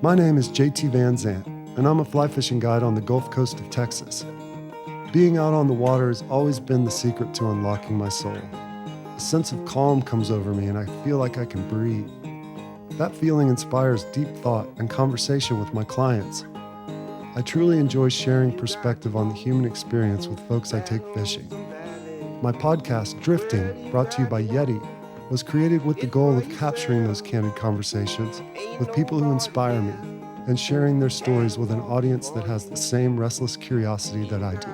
My name is JT Van Zant, and I'm a fly fishing guide on the Gulf Coast of Texas. Being out on the water has always been the secret to unlocking my soul. A sense of calm comes over me, and I feel like I can breathe. That feeling inspires deep thought and conversation with my clients. I truly enjoy sharing perspective on the human experience with folks I take fishing. My podcast, Drifting, brought to you by YETI, was created with the goal of capturing those candid conversations with people who inspire me and sharing their stories with an audience that has the same restless curiosity that I do.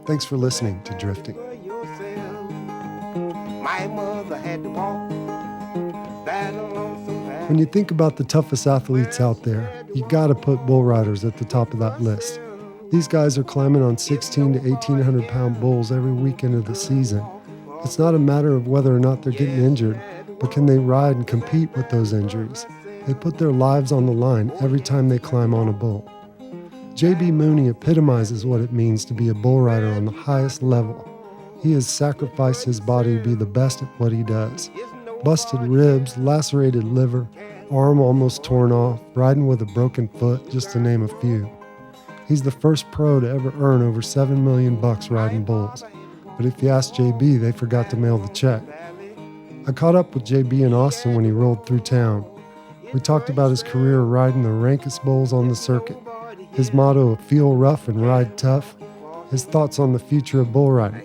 Thanks for listening to Drifting. When you think about the toughest athletes out there, you gotta put bull riders at the top of that list. These guys are climbing on 16 to 1,800 pound bulls every weekend of the season. It's not a matter of whether or not they're getting injured, but can they ride and compete with those injuries? They put their lives on the line every time they climb on a bull. J.B. Mauney epitomizes what it means to be a bull rider on the highest level. He has sacrificed his body to be the best at what he does. Busted ribs, lacerated liver, arm almost torn off, riding with a broken foot, just to name a few. He's the first pro to ever earn over $7 million riding bulls. But if you ask JB, they forgot to mail the check. I caught up with JB in Austin when he rolled through town. We talked about his career riding the rankest bulls on the circuit, his motto of feel rough and ride tough, his thoughts on the future of bull riding.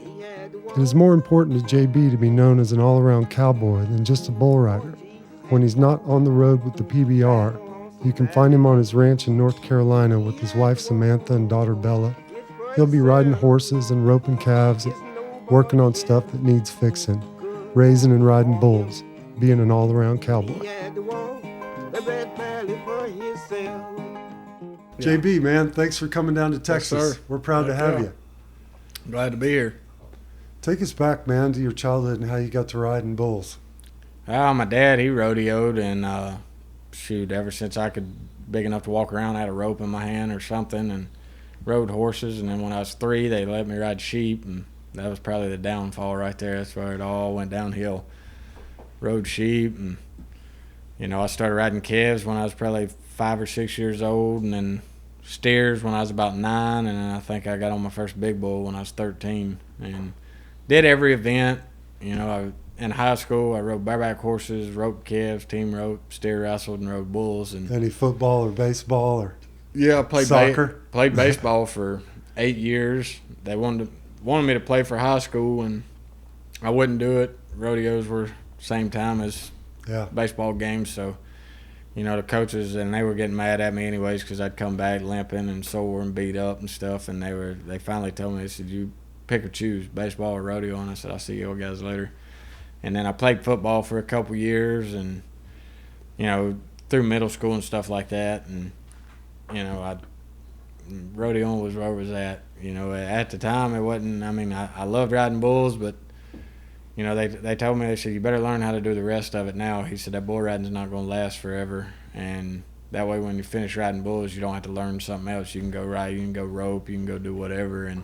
It is more important to JB to be known as an all-around cowboy than just a bull rider. When he's not on the road with the PBR, you can find him on his ranch in North Carolina with his wife Samantha and daughter Bella. He'll be riding horses and roping calves, working on stuff that needs fixing, raising and riding bulls, being an all-around cowboy. JB, man, thanks for coming down to Texas. Yes, sir. We're proud to have you. Glad to be here. Take us back, man, to your childhood and how you got to riding bulls. My dad, he rodeoed, and ever since I could big enough to walk around, I had a rope in my hand or something, and rode horses. And then when I was 3, they let me ride sheep, and that was probably the downfall right there. That's where it all went downhill. Rode sheep, and I started riding calves when I was probably 5 or 6 years old, and then steers when I was about 9, and then I think I got on my first big bull when I was 13, and did every event. In high school, I rode bareback horses, roped calves, team rope, steer wrestled, and rode bulls. And any football or baseball or yeah, I played soccer? Played baseball for 8 years. They wanted me to play for high school, and I wouldn't do it. Rodeos were same time as baseball games, so the coaches, and they were getting mad at me anyways because I'd come back limping and sore and beat up and stuff. And they finally told me, they said, "You pick or choose, baseball or rodeo." And I said, "I'll see you guys later." And then I played football for a couple years, and through middle school and stuff like that. And rodeo was where I was at. At the time it wasn't. I mean, I loved riding bulls, but they told me, they said, "You better learn how to do the rest of it now." He said, "That bull riding's not going to last forever, and that way when you finish riding bulls, you don't have to learn something else. You can go ride, you can go rope, you can go do whatever." And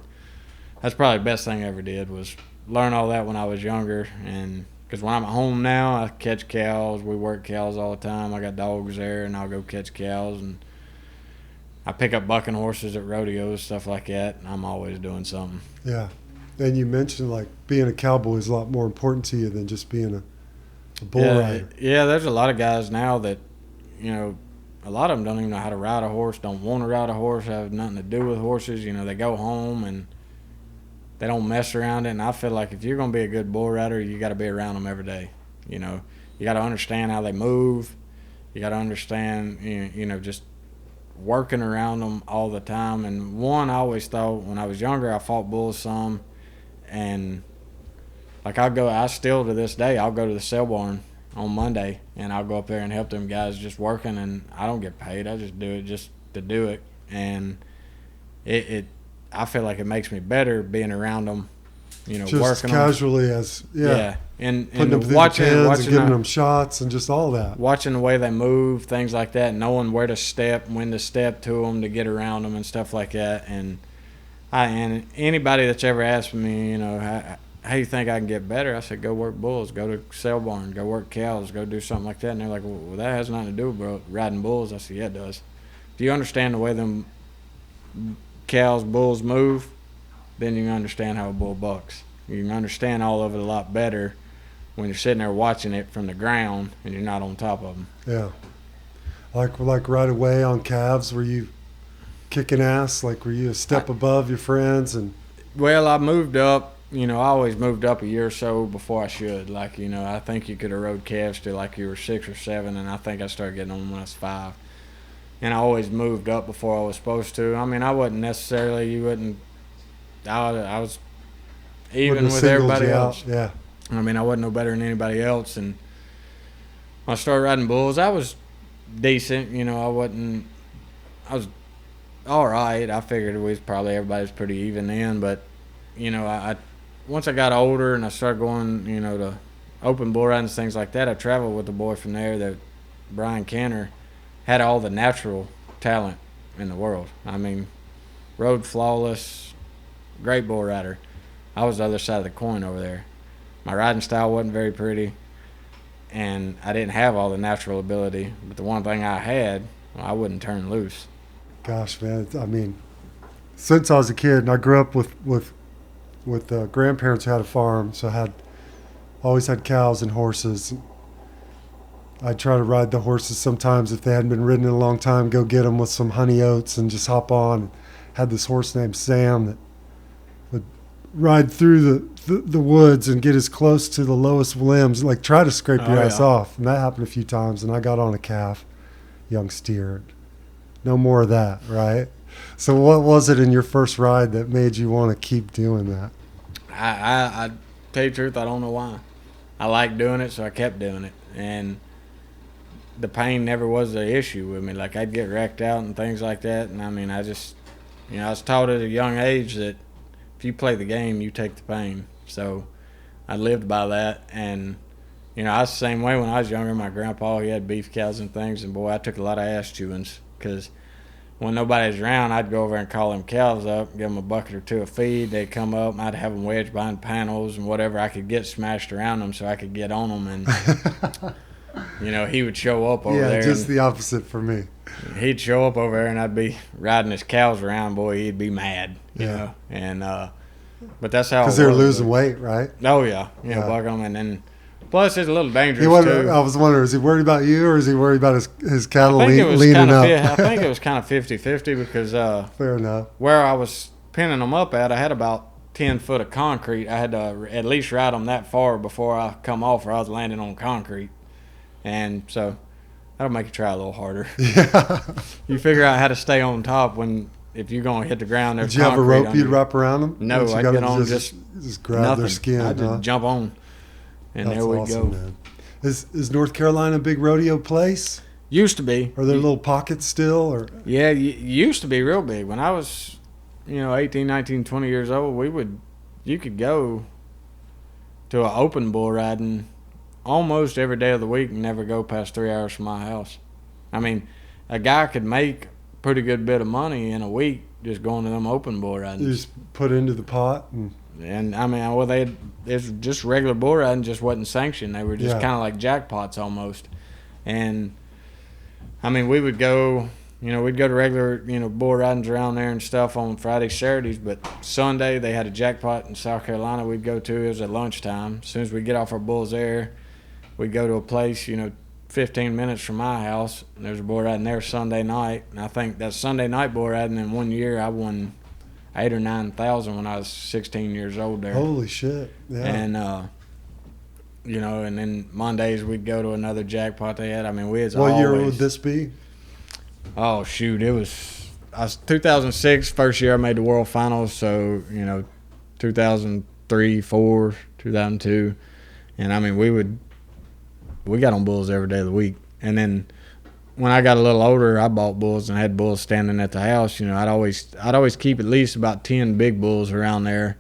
that's probably the best thing I ever did, was learn all that when I was younger. And because when I'm at home now, I catch cows. We work cows all the time. I got dogs there, and I'll go catch cows. And I pick up bucking horses at rodeos, stuff like that. And I'm always doing something. Yeah. And you mentioned, like, being a cowboy is a lot more important to you than just being a bull rider. Yeah, there's a lot of guys now that, a lot of them don't even know how to ride a horse, don't want to ride a horse, have nothing to do with horses. They go home and they don't mess around it. And I feel like if you're going to be a good bull rider, you got to be around them every day. You got to understand how they move. You got to understand, just working around them all the time. And I always thought when I was younger, I fought bulls some. And like I still to this day, I'll go to the sale barn on Monday, and I'll go up there and help them guys just working, and I don't get paid. I just do it just to do it. And I feel like it makes me better being around them, just working casually on, and putting them through watching the pins and giving them shots and just all that. Watching the way they move, things like that, knowing where to step, when to step to them to get around them and stuff like that. And anybody that's ever asked me, how you think I can get better? I said, go work bulls, go to sale barn, go work cows, go do something like that. And they're like, well, that has nothing to do with riding bulls. I said, yeah, it does. If you understand the way them cows, bulls move, then you can understand how a bull bucks. You can understand all of it a lot better when you're sitting there watching it from the ground and you're not on top of them. Yeah. Like right away on calves, were you kicking ass? Like, were you a step above your friends? And well, I moved up. I always moved up a year or so before I should. Like, I think you could have rode calves till like you were 6 or 7, and I think I started getting on them when I was 5. And I always moved up before I was supposed to. I mean, I wasn't necessarily. I was even with everybody else. Yeah. I mean, I wasn't no better than anybody else. And when I started riding bulls, I was decent. I was all right. I figured everybody was pretty even then. But, I once I got older and I started going, to open bull riding, things like that, I traveled with a boy from there that Brian Canner had all the natural talent in the world. I mean, rode flawless, great bull rider. I was the other side of the coin over there. My riding style wasn't very pretty, and I didn't have all the natural ability. But the one thing I had, I wouldn't turn loose. Gosh, man, I mean, since I was a kid, and I grew up with grandparents who had a farm, so I always had cows and horses. I'd try to ride the horses sometimes if they hadn't been ridden in a long time, go get them with some honey oats and just hop on. Had this horse named Sam that would ride through the woods and get as close to the lowest limbs, like try to scrape your ass off. And that happened a few times, and I got on a calf, young steer. No more of that, right? So what was it in your first ride that made you want to keep doing that? I tell you the truth, I don't know why. I liked doing it, so I kept doing it. And the pain never was an issue with me. Like, I'd get wrecked out and things like that. And, I mean, I just, I was taught at a young age that if you play the game, you take the pain. So I lived by that. And, I was the same way when I was younger. My grandpa, he had beef cows and things. And, boy, I took a lot of ass chewings because when nobody's around, I'd go over and call them cows up, give them a bucket or two of feed. They'd come up, and I'd have them wedged behind panels and whatever I could get smashed around them so I could get on them. And, he would show up over there. Yeah, just the opposite for me. He'd show up over there, and I'd be riding his cows around. Boy, he'd be mad, you know. And but that's how. Because they're losing weight, right? Oh yeah, bucking them, and then plus it's a little dangerous too. I was wondering, is he worried about you, or is he worried about his cattle leaning up? I think it was kind of 50-50 because fair enough. Where I was pinning them up at, I had about 10 foot of concrete. I had to at least ride them that far before I come off, or I was landing on concrete. And so that'll make you try a little harder. Yeah. You figure out how to stay on top if you're going to hit the ground. Did you have a rope you'd wrap around them? No, I'd get on just grab nothing. Their skin. I'd just jump on, and That's there we awesome, go. Man. Is North Carolina a big rodeo place? Used to be. Are there little pockets still? Or yeah, used to be real big. When I was, 18, 19, 20 years old, you could go to an open bull riding almost every day of the week and never go past 3 hours from my house. I mean, a guy could make a pretty good bit of money in a week just going to them open bull riding. You just put into the pot and I mean, it's just regular bull riding, just wasn't sanctioned. They were just kind of like jackpots almost. And I mean, we would go, we'd go to regular, bull ridings around there and stuff on Fridays, Saturdays, but Sunday they had a jackpot in South Carolina we'd go to. It was at lunchtime. As soon as we get off our bulls there, we'd go to a place, 15 minutes from my house, and there's a bull riding there Sunday night. And I think that Sunday night bull riding in 1 year, I won 8,000 or 9,000 when I was 16 years old there. Holy shit! Yeah. And and then Mondays we'd go to another jackpot they had. I mean, we was What always. year would this be? Oh shoot! I was 2006 first year I made the World Finals, so 2003, 4, 2002, and I mean we got on bulls every day of the week. And then when I got a little older, I bought bulls and had bulls standing at the house. I'd always keep at least about 10 big bulls around there.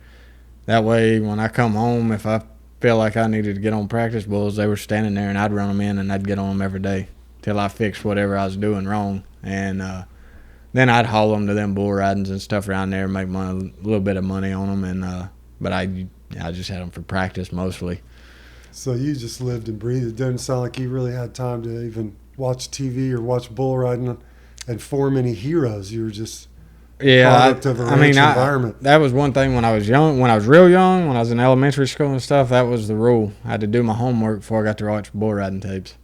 That way, when I come home, if I feel like I needed to get on practice bulls, they were standing there, and I'd run them in, and I'd get on them every day till I fixed whatever I was doing wrong. And then I'd haul them to them bull ridings and stuff around there, make a little bit of money on them. And but I Yeah, I just had them for practice mostly. So you just lived and breathed. It doesn't sound like you really had time to even watch TV or watch bull riding and form any heroes. You were just product of a ranch environment. That was one thing when I was young, when I was real young, when I was in elementary school and stuff, that was the rule. I had to do my homework before I got to watch bull riding tapes.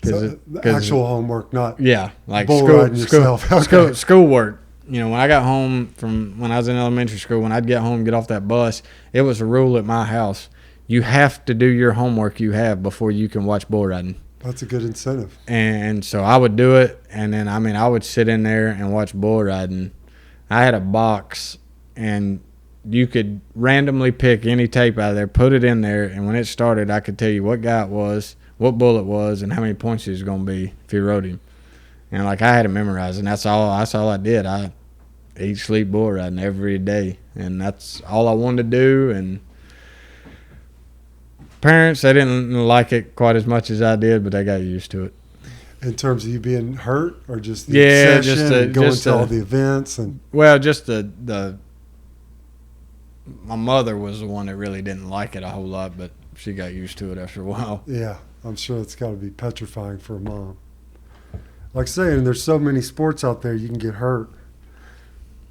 So actual homework, not like bull riding yourself. Okay. Schoolwork. You know, when I got home from when I was in elementary school, when I'd get home, get off that bus, it was a rule at my house. You have to do your homework you have before you can watch bull riding. That's a good incentive. And so I would do it, and then, I would sit in there and watch bull riding. I had a box, and you could randomly pick any tape out of there, put it in there, and when it started, I could tell you what guy it was, what bull it was, and how many points he was going to be if you rode him. And, I had it memorized, and that's all I did. I eat, sleep, bull riding every day, and that's all I wanted to do, and parents, they didn't like it quite as much as I did, but they got used to it. In terms of you being hurt, or just the obsession and going to all the events? Just my mother was the one that really didn't like it a whole lot, but she got used to it after a while. Yeah, I'm sure it's got to be petrifying for a mom. Like saying, there's so many sports out there you can get hurt.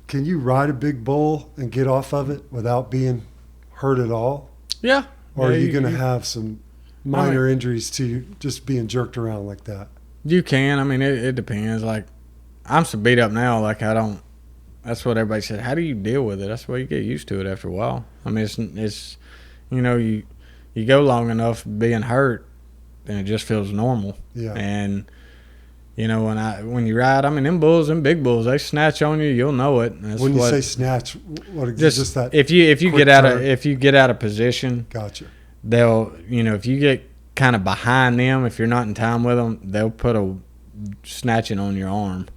Can you ride a big bull and get off of it without being hurt at all? Yeah. Or are you going to have some minor injuries to you just being jerked around like that? You can. It depends. Like, I'm so beat up now, I don't. That's what everybody said. How do you deal with it? That's why you get used to it after a while. It's you go long enough being hurt, then it just feels normal. Yeah. And, when you ride, them bulls, them big bulls, they snatch on you, you'll know it. When you say snatch, what just that? If you get out of position, gotcha. They'll, if you get kind of behind them, if you're not in time with them, they'll put a snatching on your arm.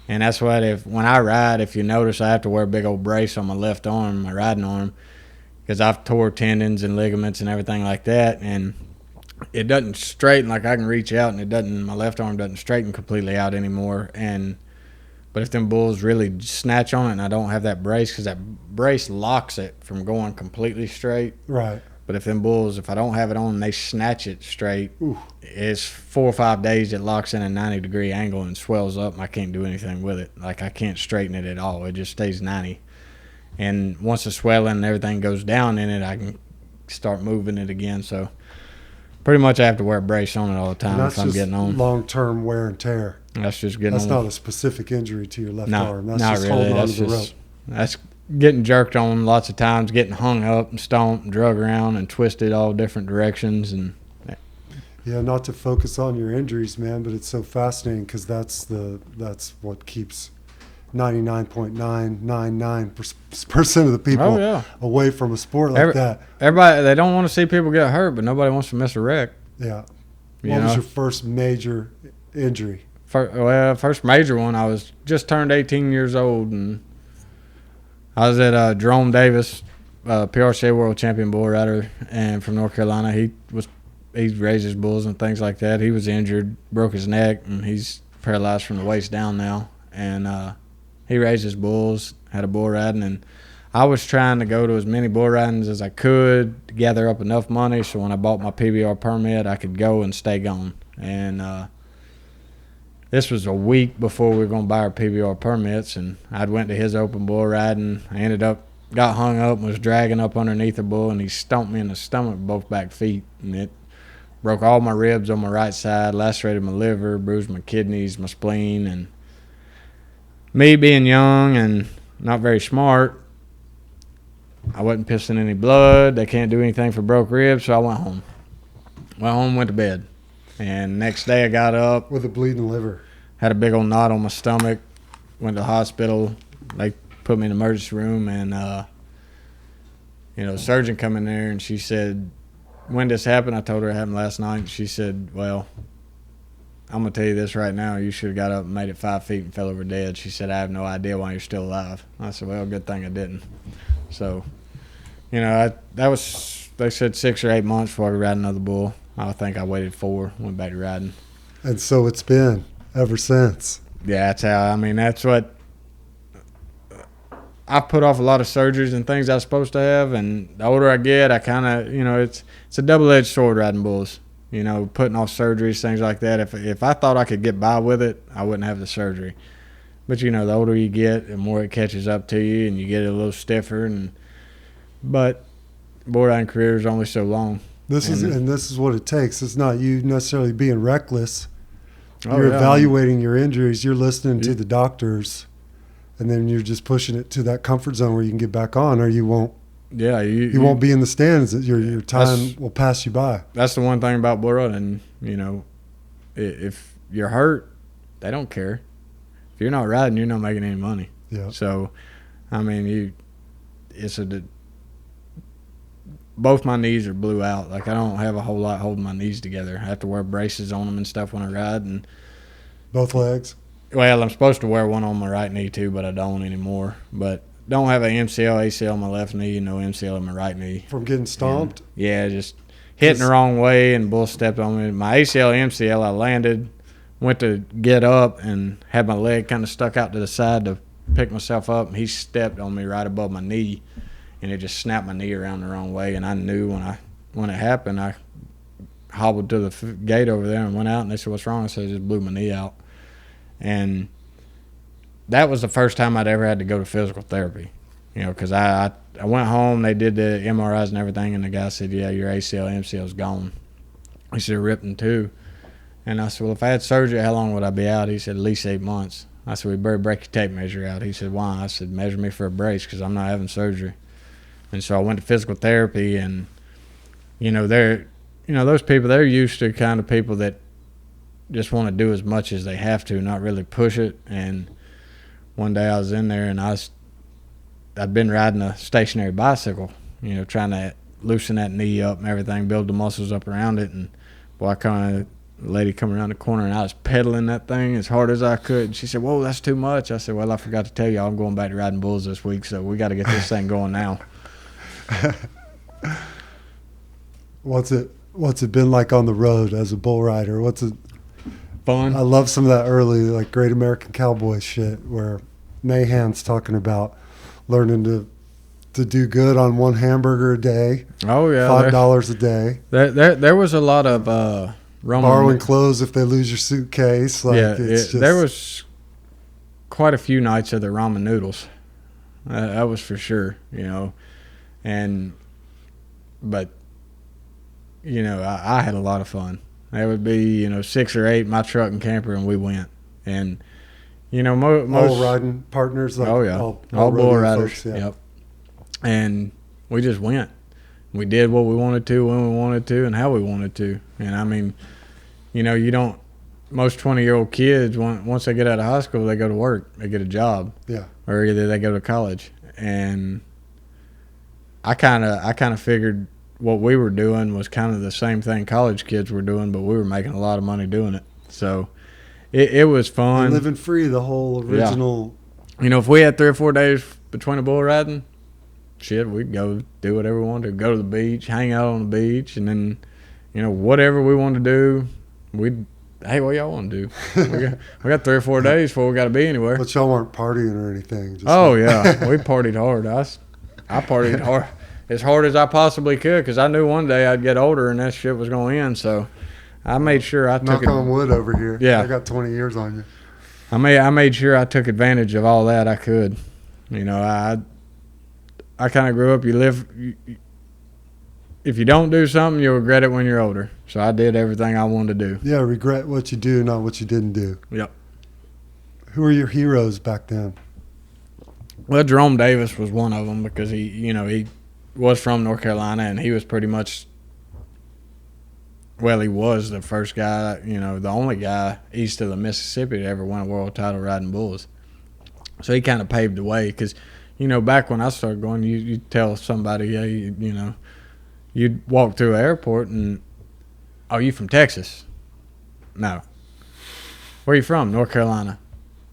And that's what, when I ride, if you notice, I have to wear a big old brace on my left arm, my riding arm, because I've tore tendons and ligaments and everything like that, and it doesn't straighten. Like, I can reach out, and my left arm doesn't straighten completely out anymore. But if them bulls really snatch on it, and I don't have that brace, because that brace locks it from going completely straight. Right. But if I don't have it on and they snatch it straight, ooh, it's 4 or 5 days it locks in a 90-degree angle and swells up, and I can't do anything with it. Like, I can't straighten it at all. It just stays 90. And once the swelling and everything goes down in it, I can start moving it again. So pretty much I have to wear a brace on it all the time if I'm getting on. That's just long-term wear and tear. That's just getting on. That's not a specific injury to your left arm. That's not just really. holding on to the rope. That's getting jerked on lots of times, getting hung up and stomped and drug around and twisted all different directions. And yeah, not to focus on your injuries, man, but it's so fascinating because that's what keeps 99.999% of the people away from a sport like that. Everybody, they don't want to see people get hurt, but nobody wants to miss a wreck. Yeah. What was your first major injury? First major one, I was just turned 18 years old, and I was at Jerome Davis, PRCA world champion bull rider, and from North Carolina. He raised his bulls and things like that. He was injured, broke his neck, and he's paralyzed from the waist down now. And he raised his bulls, had a bull riding, and I was trying to go to as many bull ridings as I could to gather up enough money so when I bought my PBR permit, I could go and stay gone. And this was a week before we were going to buy our PBR permits, and I'd went to his open bull riding. I got hung up and was dragging up underneath the bull, and he stomped me in the stomach with both back feet, and it broke all my ribs on my right side, lacerated my liver, bruised my kidneys, my spleen. And me being young and not very smart, I wasn't pissing any blood. They can't do anything for broke ribs, so I went home. Went to bed. And next day I got up. With a bleeding liver. Had a big old knot on my stomach. Went to the hospital. They put me in the emergency room, and the surgeon come in there, and she said, when this happened, I told her it happened last night. She said, well, I'm going to tell you this right now. You should have got up and made it 5 feet and fell over dead. She said, I have no idea why you're still alive. I said, well, good thing I didn't. So, they said 6 or 8 months before I could ride another bull. I think I waited 4, went back to riding. And so it's been ever since. Yeah, that's what I put off a lot of surgeries and things I was supposed to have, and the older I get, I kind of, it's a double-edged sword riding bulls. Putting off surgeries, things like that. If I thought I could get by with it, I wouldn't have the surgery. But the older you get, the more it catches up to you, and you get a little stiffer. But bull riding career is only so long. This is what it takes. It's not you necessarily being reckless. Oh, You're yeah, evaluating your injuries. You're listening to the doctors, and then you're just pushing it to that comfort zone where you can get back on, or you won't. Yeah, you won't be in the stands. Your time will pass you by. That's the one thing about bull riding. If you're hurt, they don't care. If you're not riding, you're not making any money. Yeah. So, both my knees are blew out. Like, I don't have a whole lot holding my knees together. I have to wear braces on them and stuff when I ride. And both legs? Well, I'm supposed to wear one on my right knee too, but I don't anymore. But don't have an MCL, ACL on my left knee, and no MCL on my right knee. From getting stomped? And, yeah, just hitting the wrong way, and bull stepped on me. My ACL, MCL, I landed, went to get up, and had my leg kind of stuck out to the side to pick myself up, and he stepped on me right above my knee, and it just snapped my knee around the wrong way. And I knew when it happened, I hobbled to the gate over there and went out, and they said, "What's wrong?" I said, "I just blew my knee out." And that was the first time I'd ever had to go to physical therapy, because I went home, they did the MRIs and everything, and the guy said, "Yeah, your ACL, MCL's gone." He said, "Ripped in two." And I said, "Well, if I had surgery, how long would I be out?" He said, "At least 8 months." I said, "We better break your tape measure out." He said, "Why?" I said, "Measure me for a brace, because I'm not having surgery." And so I went to physical therapy, and, those people, they're used to kind of people that just want to do as much as they have to, not really push it. And one day I was in there, and I'd been riding a stationary bicycle, trying to loosen that knee up and everything, build the muscles up around it. And boy, the lady come around the corner, and I was pedaling that thing as hard as I could. And she said, "Whoa, that's too much." I said, "Well, I forgot to tell you, I'm going back to riding bulls this week, so we got to get this thing going now." What's it been like on the road as a bull rider? What's it? Fun. I love some of that early, like, Great American Cowboy shit where Mahan's talking about learning to do good on one hamburger a day. Oh yeah, $5 a day. There was a lot of borrowing clothes if they lose your suitcase. Like, there was quite a few nights of the ramen noodles. That was for sure, but I had a lot of fun. There would be 6 or 8 in my truck and camper, and we went. And most all riding partners. Like, oh yeah, all bull riders. Folks, yeah. Yep. And we just went. We did what we wanted to, when we wanted to, and how we wanted to. And you don't. Most 20-year-old kids, once they get out of high school, they go to work, they get a job. Yeah. Or either they go to college. And I kind of figured what we were doing was kind of the same thing college kids were doing, but we were making a lot of money doing it. So it was fun. And living free, the whole original. Yeah. If we had 3 or 4 days between the bull riding, shit, we'd go do whatever we wanted to. Go to the beach, hang out on the beach, and then, whatever we wanted to do, hey, what y'all want to do? we got 3 or 4 days before we got to be anywhere. But y'all weren't partying or anything. Yeah, we partied hard. I partied hard. As hard as I possibly could, because I knew one day I'd get older and that shit was going to end. So I made sure I took knock on wood over here. Yeah, I got 20 years on you. I made sure I took advantage of all that I could. I kind of grew up. If you don't do something, you'll regret it when you're older. So I did everything I wanted to do. Yeah, regret what you do, not what you didn't do. Yep. Who were your heroes back then? Well, Jerome Davis was one of them, because he was from North Carolina, and he was pretty much, he was the first guy, the only guy east of the Mississippi to ever win a world title riding bulls. So he kind of paved the way, because, back when I started going, you tell somebody, yeah, you'd walk through an airport and, "Oh, you from Texas?" "No." "Where are you from?" "North Carolina."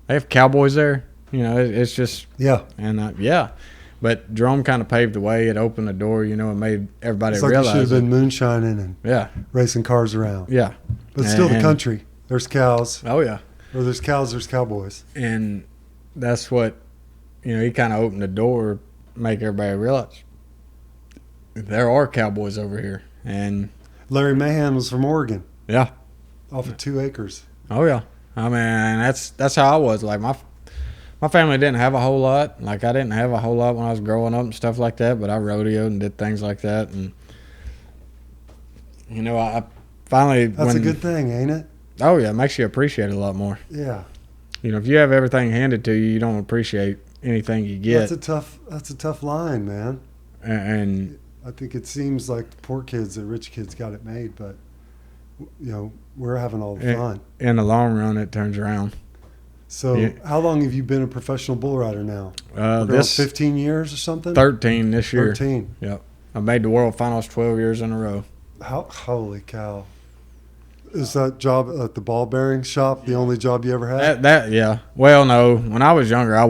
"They have cowboys there?" It's just. Yeah. And yeah. But Jerome kind of paved the way. It opened the door, it made everybody it's like realize. It should have been moonshining and racing cars around. Yeah. But still the country. There's cows. Oh, yeah. Where there's cows, there's cowboys. And that's what he kind of opened the door, make everybody realize there are cowboys over here. And Larry Mahan was from Oregon. Yeah. Off of 2 acres. Oh, yeah. I mean, that's how I was. Like, my family didn't have a whole lot. Like, I didn't have a whole lot when I was growing up and stuff like that, but I rodeoed and did things like that. And, I finally... That's a good thing, ain't it? Oh, yeah. It makes you appreciate it a lot more. Yeah. If you have everything handed to you, you don't appreciate anything you get. That's a tough line, man. And I think it seems like the poor kids, the rich kids got it made, but, we're having all the fun. In the long run, it turns around. So how long have you been a professional bull rider now? This 15 years or something? 13 this year. 13. Yep. I made the world finals 12 years in a row. Holy cow. Is that job at the ball bearing shop the only job you ever had? Yeah. Well, no. When I was younger, I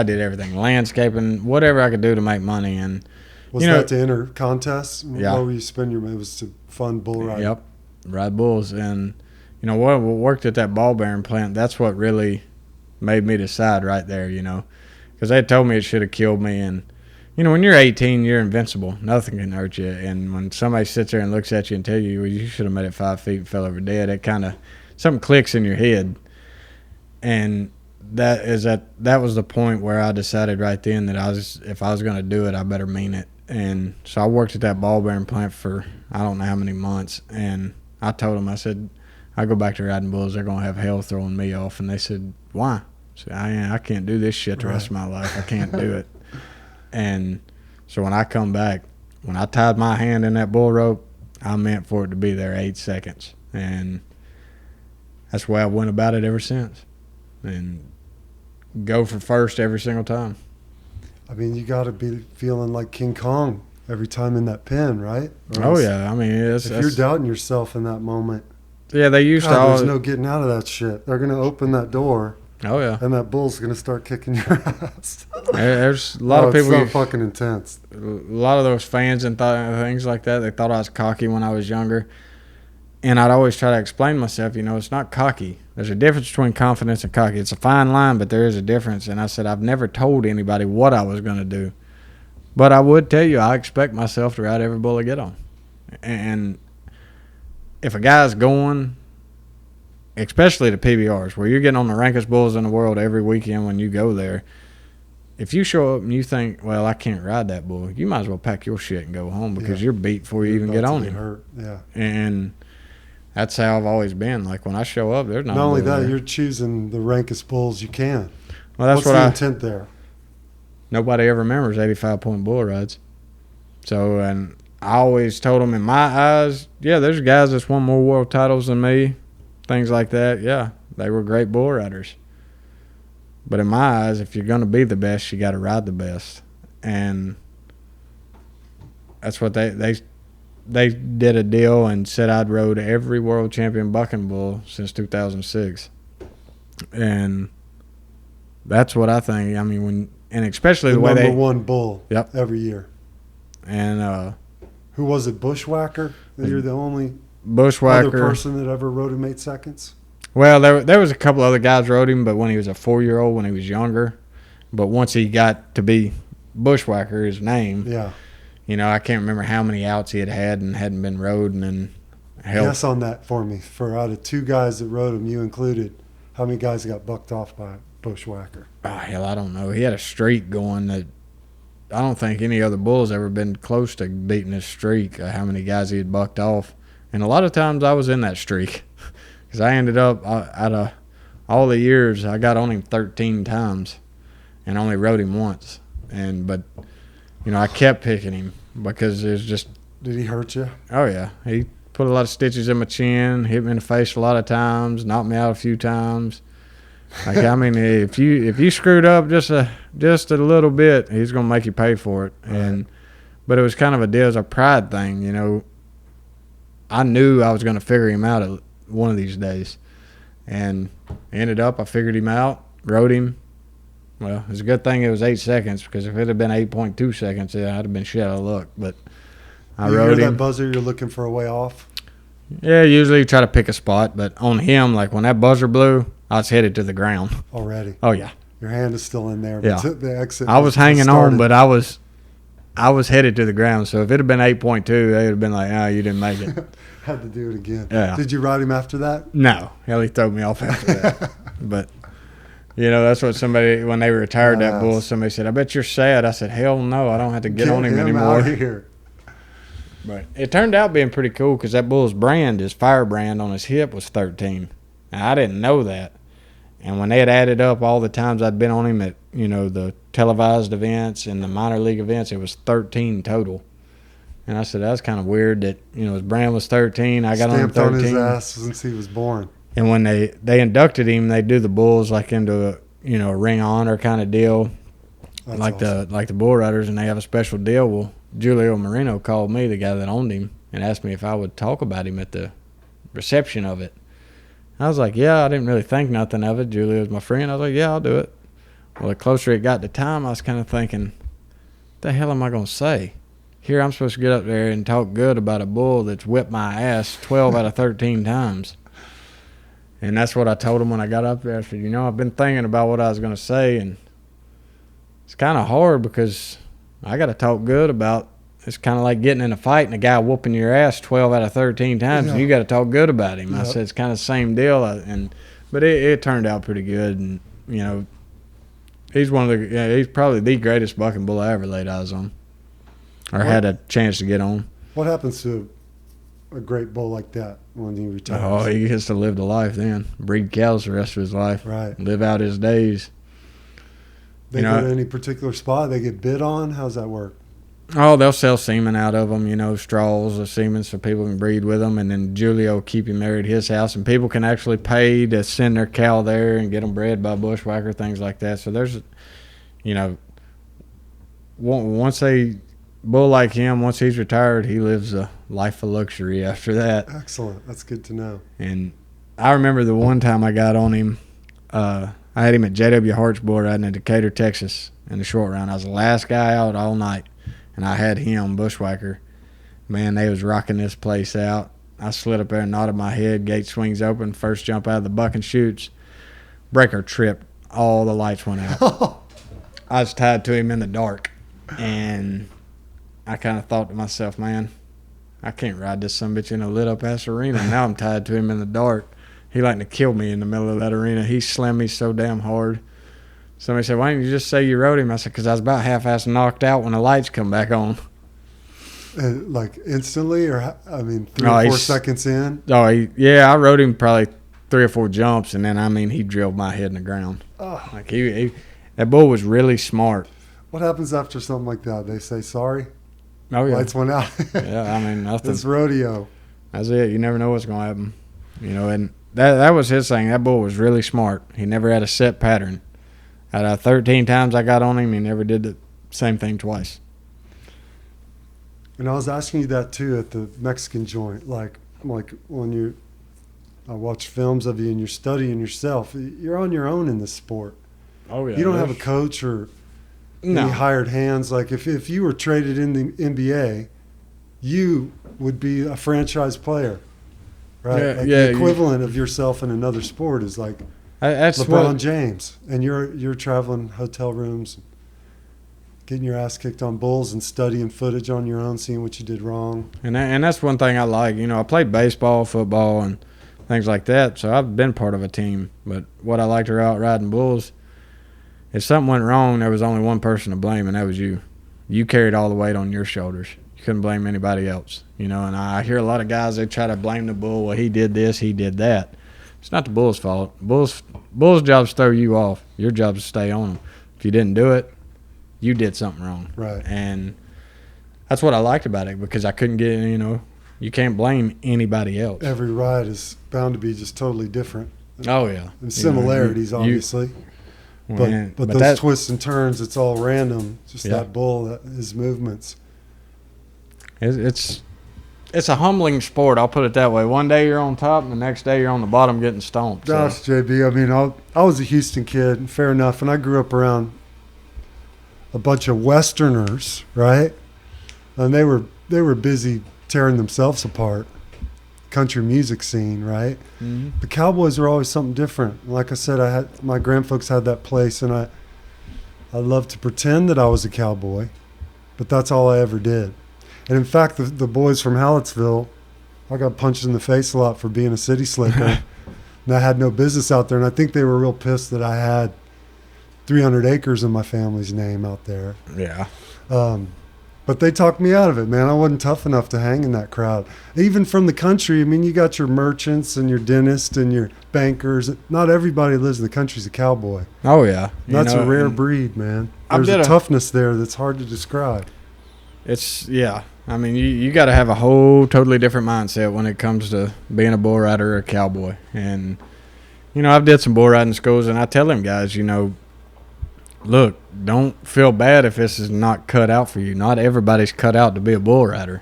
did everything. Landscaping, whatever I could do to make money. And was that to enter contests? Yeah. What were you spending your money? It was to fund bull riding? Yep. Ride bulls. And, what worked at that ball bearing plant, that's what really made me decide right there, because they told me it should have killed me. And, when you're 18, you're invincible. Nothing can hurt you. And when somebody sits there and looks at you and tell you, well, you should have made it 5 feet and fell over dead, it kind of, something clicks in your head. And that was the point where I decided right then that if I was going to do it, I better mean it. And so I worked at that ball bearing plant for I don't know how many months. And I told them, I said, I go back to riding bulls, they're going to have hell throwing me off. And they said, why? I said, I can't do this shit the rest of my life. I can't do it. And so when I come back, when I tied my hand in that bull rope, I meant for it to be there 8 seconds. And that's the way I went about it ever since. And go for first every single time. I mean, you got to be feeling like King Kong every time in that pen, right? Oh, yeah. I mean, if you're doubting yourself in that moment. Yeah, they used to. There's no getting out of that shit. They're going to open that door. Oh, yeah. And that bull's going to start kicking your ass. There's a lot of people. It's so fucking intense. A lot of those fans and things like that, they thought I was cocky when I was younger. And I'd always try to explain myself, it's not cocky. There's a difference between confidence and cocky. It's a fine line, but there is a difference. And I said, I've never told anybody what I was going to do. But I would tell you, I expect myself to ride every bull I get on. And if a guy's going, especially the PBRs, where you're getting on the rankest bulls in the world every weekend when you go there, if you show up and you think, well, I can't ride that bull, you might as well pack your shit and go home because you're beat before you even get on him. Hurt. Yeah. And that's how I've always been. Like, when I show up, there's not only that, there. you're choosing the rankest bulls you can. Well, that's What's the intent there? Nobody ever remembers 85-point bull rides. So, and I always told them, in my eyes, yeah, there's guys that's won more world titles than me, things like that. Yeah, they were great bull riders. But in my eyes, if you're going to be the best, you got to ride the best. And that's what they did a deal and said I'd rode every world champion bucking bull since 2006. And that's what I think. I mean, and especially the way number one bull every year. And who was it, Bushwhacker? You're the only Bushwhacker other person that ever rode him 8 seconds? Well, there was a couple other guys rode him, but when he was a 4-year-old, when he was younger. But once he got to be Bushwhacker, his name, I can't remember how many outs he had and hadn't been rode. And then guess on that for me. For out of 2 guys that rode him, you included, how many guys got bucked off by Bushwhacker? Oh, hell, I don't know. He had a streak going that I don't think any other bull's ever been close to beating his streak, how many guys he had bucked off. And a lot of times I was in that streak. Because I ended up, out of all the years, I got on him 13 times and only rode him once. But I kept picking him because it was just... Did he hurt you? Oh, yeah. He put a lot of stitches in my chin, hit me in the face a lot of times, knocked me out a few times. Like, I mean, if you screwed up just a little bit, he's going to make you pay for it. But it was kind of a deal, as a pride thing, I knew I was going to figure him out one of these days. And ended up, I figured him out, rode him. Well, it's a good thing it was 8 seconds, because if it had been 8.2 seconds, I'd have been shit out of luck. But I rode him. You hear that buzzer, you're looking for a way off? Yeah, usually you try to pick a spot. But on him, like when that buzzer blew, I was headed to the ground. Already? Oh, yeah. Your hand is still in there. Yeah. But the exit. I was hanging started. on, but I was headed to the ground. So if it had been 8.2, they would have been like, "Oh, you didn't make it." Had to do it again. Yeah. Did you ride him after that? No, hell, he threw me off after that. But that's what somebody, when they retired that bull, somebody said, "I bet you're sad." I said, "Hell no, I don't have to get on him anymore." Out here. But it turned out being pretty cool because that bull's brand, his fire brand on his hip was 13. Now, I didn't know that. And when they had added up all the times I'd been on him at, the televised events and the minor league events, it was 13 total. And I said, that's kind of weird that, his brand was 13. I got on him 13. Stamped on his ass since he was born. And when they inducted him, they do the bulls like into a ring of honor kind of deal. That's like awesome. the bull riders, and they have a special deal. Well, Julio Marino called me, the guy that owned him, and asked me if I would talk about him at the reception of it. I was like, yeah, I didn't really think nothing of it. Julio's my friend. I was like, yeah, I'll do it. Well, the closer it got to time, I was kind of thinking, what the hell am I going to say? Here I'm supposed to get up there and talk good about a bull that's whipped my ass 12 out of 13 times. And that's what I told him when I got up there. I said, I've been thinking about what I was going to say, and it's kind of hard because I got to talk good about. It's kind of like getting in a fight and a guy whooping your ass 12 out of 13 times, and you got to talk good about him. Yep. I said it's kind of the same deal, but it turned out pretty good, and he's he's probably the greatest bucking bull I ever laid eyes on, or had a chance to get on. What happens to a great bull like that when he retires? Oh, he gets to live the life then, breed cows the rest of his life, right? Live out his days. They go to any particular spot? They get bid on? How's that work? Oh, they'll sell semen out of them, straws of semen so people can breed with them. And then Julio will keep him there at his house. And people can actually pay to send their cow there and get them bred by bushwhacker, things like that. So there's, once a bull like him, once he's retired, he lives a life of luxury after that. Excellent. That's good to know. And I remember the one time I got on him, I had him at J.W. Hart's bull riding in Decatur, Texas in the short round. I was the last guy out all night. And I had him, bushwhacker. Man, they was rocking this place out. I slid up there and nodded my head. Gate swings open. First jump out of the buck and shoots. Breaker tripped. All the lights went out. I was tied to him in the dark. And I kind of thought to myself, man, I can't ride this sumbitch in a lit-up-ass arena. Now I'm tied to him in the dark. He like to kill me in the middle of that arena. He slammed me so damn hard. Somebody said, why didn't you just say you rode him? I said, because I was about half-ass knocked out when the lights come back on. Like instantly, or 3 or 4 seconds in? Oh, I rode him probably 3 or 4 jumps, and then, he drilled my head in the ground. Oh. Like that bull was really smart. What happens after something like that? They say sorry? Oh, yeah. Lights went out. Yeah, nothing. It's rodeo. That's it. You never know what's going to happen. And that was his thing. That bull was really smart. He never had a set pattern. Out of 13 times I got on him, he never did the same thing twice. And I was asking you that too at the Mexican joint. Like when I watch films of you and you're studying yourself, you're on your own in this sport. Oh, yeah. You don't have a coach or any hired hands. Like if you were traded in the NBA, you would be a franchise player, right? Yeah, the equivalent of yourself in another sport is like that's LeBron James, and you're traveling hotel rooms, getting your ass kicked on bulls and studying footage on your own, seeing what you did wrong. And that's one thing I like. I played baseball, football, and things like that, so I've been part of a team. But what I liked about riding bulls, if something went wrong, there was only one person to blame, and that was you. You carried all the weight on your shoulders. You couldn't blame anybody else. And I hear a lot of guys, they try to blame the bull. Well, he did this, he did that. It's not the bull's fault. Bull's job is to throw you off. Your job is to stay on them. If you didn't do it, you did something wrong. Right. And that's what I liked about it, because I couldn't get, you can't blame anybody else. Every ride is bound to be just totally different. Oh, yeah. And similarities, obviously. But those twists and turns, it's all random. Just that bull, his movements. It's a humbling sport, I'll put it that way. One day you're on top, and the next day you're on the bottom getting stomped. Gosh, JB, I was a Houston kid, fair enough, and I grew up around a bunch of Westerners, right? And they were busy tearing themselves apart country music scene, right? Mm-hmm. The cowboys were always something different. Like I said, my grandfolks had that place, and I loved to pretend that I was a cowboy, but that's all I ever did. And in fact, the boys from Hallettsville, I got punched in the face a lot for being a city slicker. And I had no business out there. And I think they were real pissed that I had 300 acres in my family's name out there. Yeah. But they talked me out of it, man. I wasn't tough enough to hang in that crowd. Even from the country, I mean, you got your merchants and your dentists and your bankers. Not everybody who lives in the country's a cowboy. Oh, yeah. That's a rare breed, man. There's a toughness there that's hard to describe. Yeah. I mean, you got to have a whole totally different mindset when it comes to being a bull rider or a cowboy. And, I've did some bull riding schools, and I tell them guys, look, don't feel bad if this is not cut out for you. Not everybody's cut out to be a bull rider.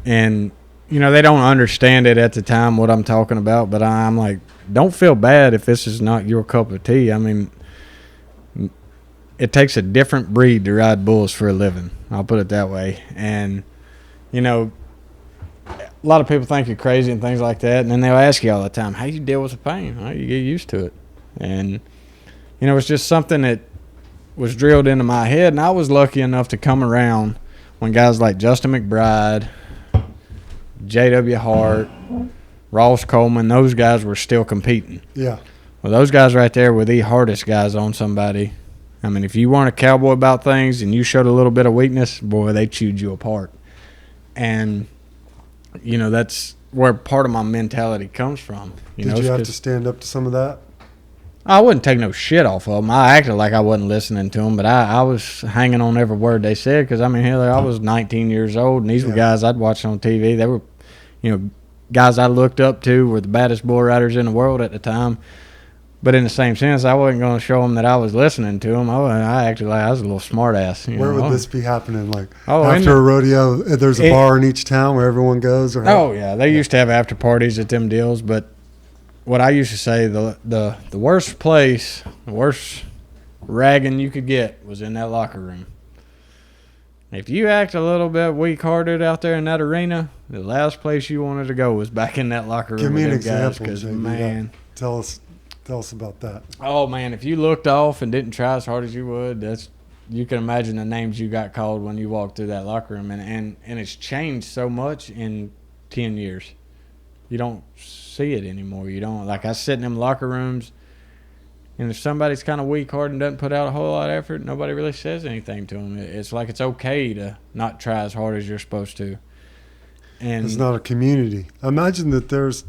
And, they don't understand it at the time what I'm talking about, but I'm like, don't feel bad if this is not your cup of tea. I mean, it takes a different breed to ride bulls for a living. I'll put it that way. And, a lot of people think you're crazy and things like that, and then they'll ask you all the time, how you deal with the pain? How you get used to it? And, it's just something that was drilled into my head, and I was lucky enough to come around when guys like Justin McBride, J.W. Hart, Ross Coleman, those guys were still competing. Yeah. Well, those guys right there were the hardest guys on somebody. I mean, if you weren't a cowboy about things and you showed a little bit of weakness, boy, they chewed you apart. And, that's where part of my mentality comes from. Did you have to stand up to some of that? I wouldn't take no shit off of them. I acted like I wasn't listening to them, but I was hanging on every word they said because, I mean, hell, I was 19 years old, and these were guys I'd watched on TV. They were, guys I looked up to were the baddest bull riders in the world at the time. But in the same sense, I wasn't going to show them that I was listening to them. I acted like I was a little smart ass. Where would this be happening? Like after a rodeo, there's a bar in each town where everyone goes? Yeah. They used to have after parties at them deals, but what I used to say, the worst place, the worst ragging you could get was in that locker room. If you act a little bit weak-hearted out there in that arena, the last place you wanted to go was back in that locker room. Give me with an them example, guys, man. Tell us about that. Oh, man, if you looked off and didn't try as hard as you would, you can imagine the names you got called when you walked through that locker room. And it's changed so much in 10 years. You don't see it anymore. You don't. Like, I sit in them locker rooms, and if somebody's kind of weak-hearted and doesn't put out a whole lot of effort, nobody really says anything to them. It's like it's okay to not try as hard as you're supposed to. And it's not a community. Imagine that there's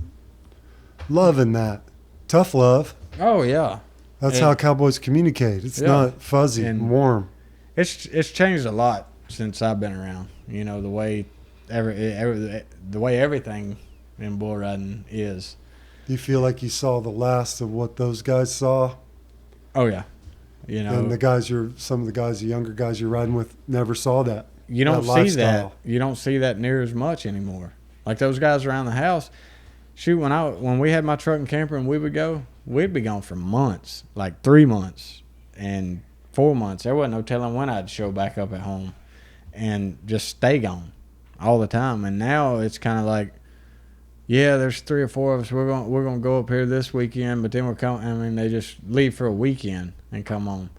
love in that. Tough love. Oh, yeah. That's how cowboys communicate. It's not fuzzy and warm. It's changed a lot since I've been around. The way everything in bull riding is. Do you feel like you saw the last of what those guys saw? Oh, yeah. And some of the guys, the younger guys you're riding with, never saw that. You don't see that. You don't see that near as much anymore. Like those guys around the house. Shoot, when we had my truck and camper and we'd be gone for months, like 3 months and 4 months. There wasn't no telling when I'd show back up at home and just stay gone all the time. And now it's kind of like, yeah, there's 3 or 4 of us. We're gonna go up here this weekend, but then we're coming. I mean, they just leave for a weekend and come home.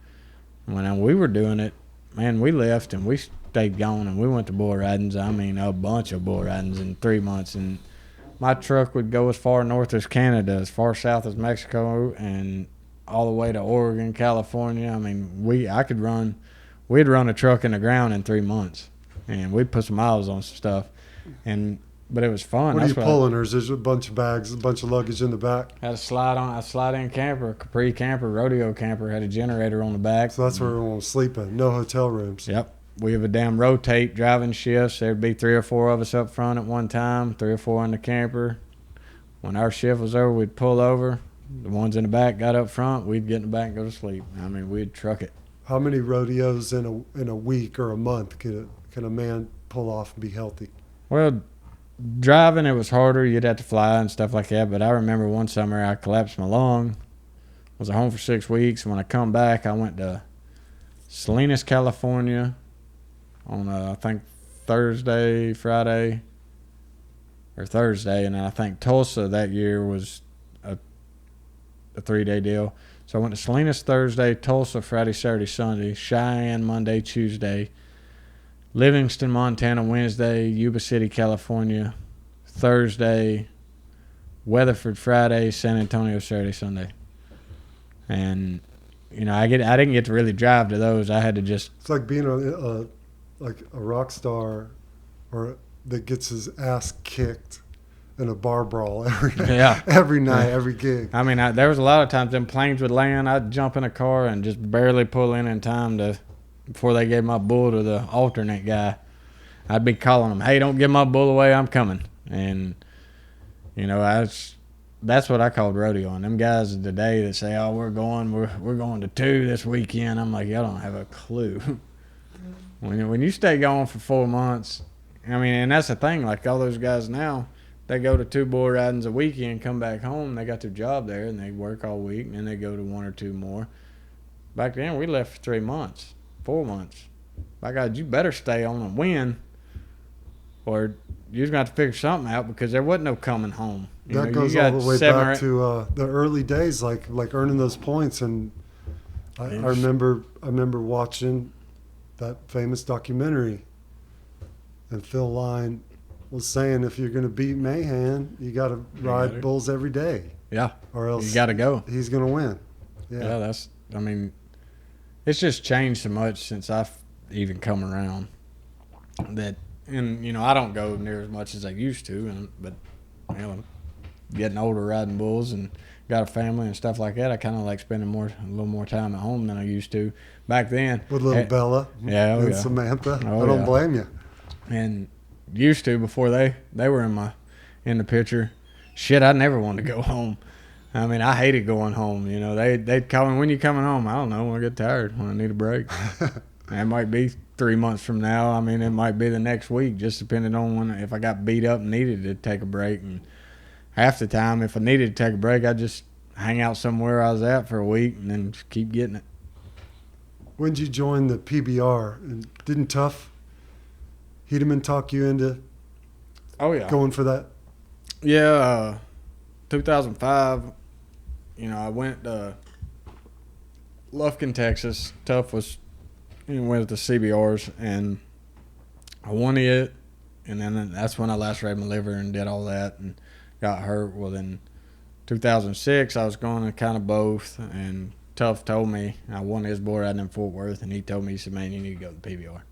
When we were doing it, man, we left and we stayed gone and we went to bull ridings. I mean, a bunch of bull ridings in 3 months. And my truck would go as far north as Canada, as far south as Mexico, and all the way to Oregon, California. I mean, we'd run a truck in the ground in 3 months, and we'd put some miles on some stuff. But it was fun. What are you pulling, or is there a bunch of bags, a bunch of luggage in the back? Had a slide-in camper, Capri camper, rodeo camper, had a generator on the back. So that's where everyone was sleeping. No hotel rooms. Yep. We have a damn rotate driving shifts. There'd be 3 or 4 of us up front at one time, 3 or 4 in the camper. When our shift was over, we'd pull over. The ones in the back got up front. We'd get in the back and go to sleep. I mean, we'd truck it. How many rodeos in a week or a month can a man pull off and be healthy? Well, driving, it was harder. You'd have to fly and stuff like that. But I remember one summer I collapsed my lung. Was at home for 6 weeks. When I come back, I went to Salinas, California on, I think, Thursday, Friday, or Thursday, and then I think Tulsa that year was a 3-day deal. So I went to Salinas Thursday, Tulsa Friday, Saturday, Sunday, Cheyenne Monday, Tuesday, Livingston, Montana Wednesday, Yuba City, California Thursday, Weatherford Friday, San Antonio Saturday, Sunday. And I didn't get to really drive to those. I had to just. It's like being like a rock star, or that gets his ass kicked in a bar brawl every night, every gig. I mean, there was a lot of times them planes would land. I'd jump in a car and just barely pull in time before they gave my bull to the alternate guy. I'd be calling them, "Hey, don't give my bull away. I'm coming." And that's what I called rodeoing. Them guys today that say, "Oh, we're going to 2 this weekend." I'm like, y'all don't have a clue. When you stay going for 4 months, I mean, and that's the thing. Like all those guys now, they go to 2 bull ridings a weekend, come back home, they got their job there, and they work all week, and then they go to 1 or 2 more. Back then, we left for 3 months, 4 months. By God, you better stay on and win, or you're going to have to figure something out because there wasn't no coming home. That goes all the way back to the early days, like earning those points. And I remember watching that famous documentary, and Phil Line was saying, if you're going to beat Mahan, you got to ride bulls every day. Yeah. Or else you got to go. He's going to win. Yeah, it's just changed so much since I've even come around that, and, I don't go near as much as I used to, but, I'm getting older riding bulls and got a family and stuff like that. I kind of like spending a little more time at home than I used to back then. With little Bella and Samantha. I don't blame you. And used to before they were in the picture. Shit, I never wanted to go home. I mean, I hated going home. They'd call me, "When you coming home?" I don't know, when I get tired, when I need a break. It might be 3 months from now. I mean, it might be the next week, just depending on if I got beat up and needed to take a break. And half the time, if I needed to take a break, I'd just hang out somewhere I was at for a week and then just keep getting it. When did you join the PBR? And didn't Tough Hedeman talk you into going for that? Yeah, 2005, I went to Lufkin, Texas. Tough went to the CBRs, and I won it, and then that's when I lacerated my liver and did all that and got hurt. Well, then 2006, I was going to kind of both, and Tough told me, I won his bull riding in Fort Worth, and he told me, he said, "Man, you need to go to the PBR."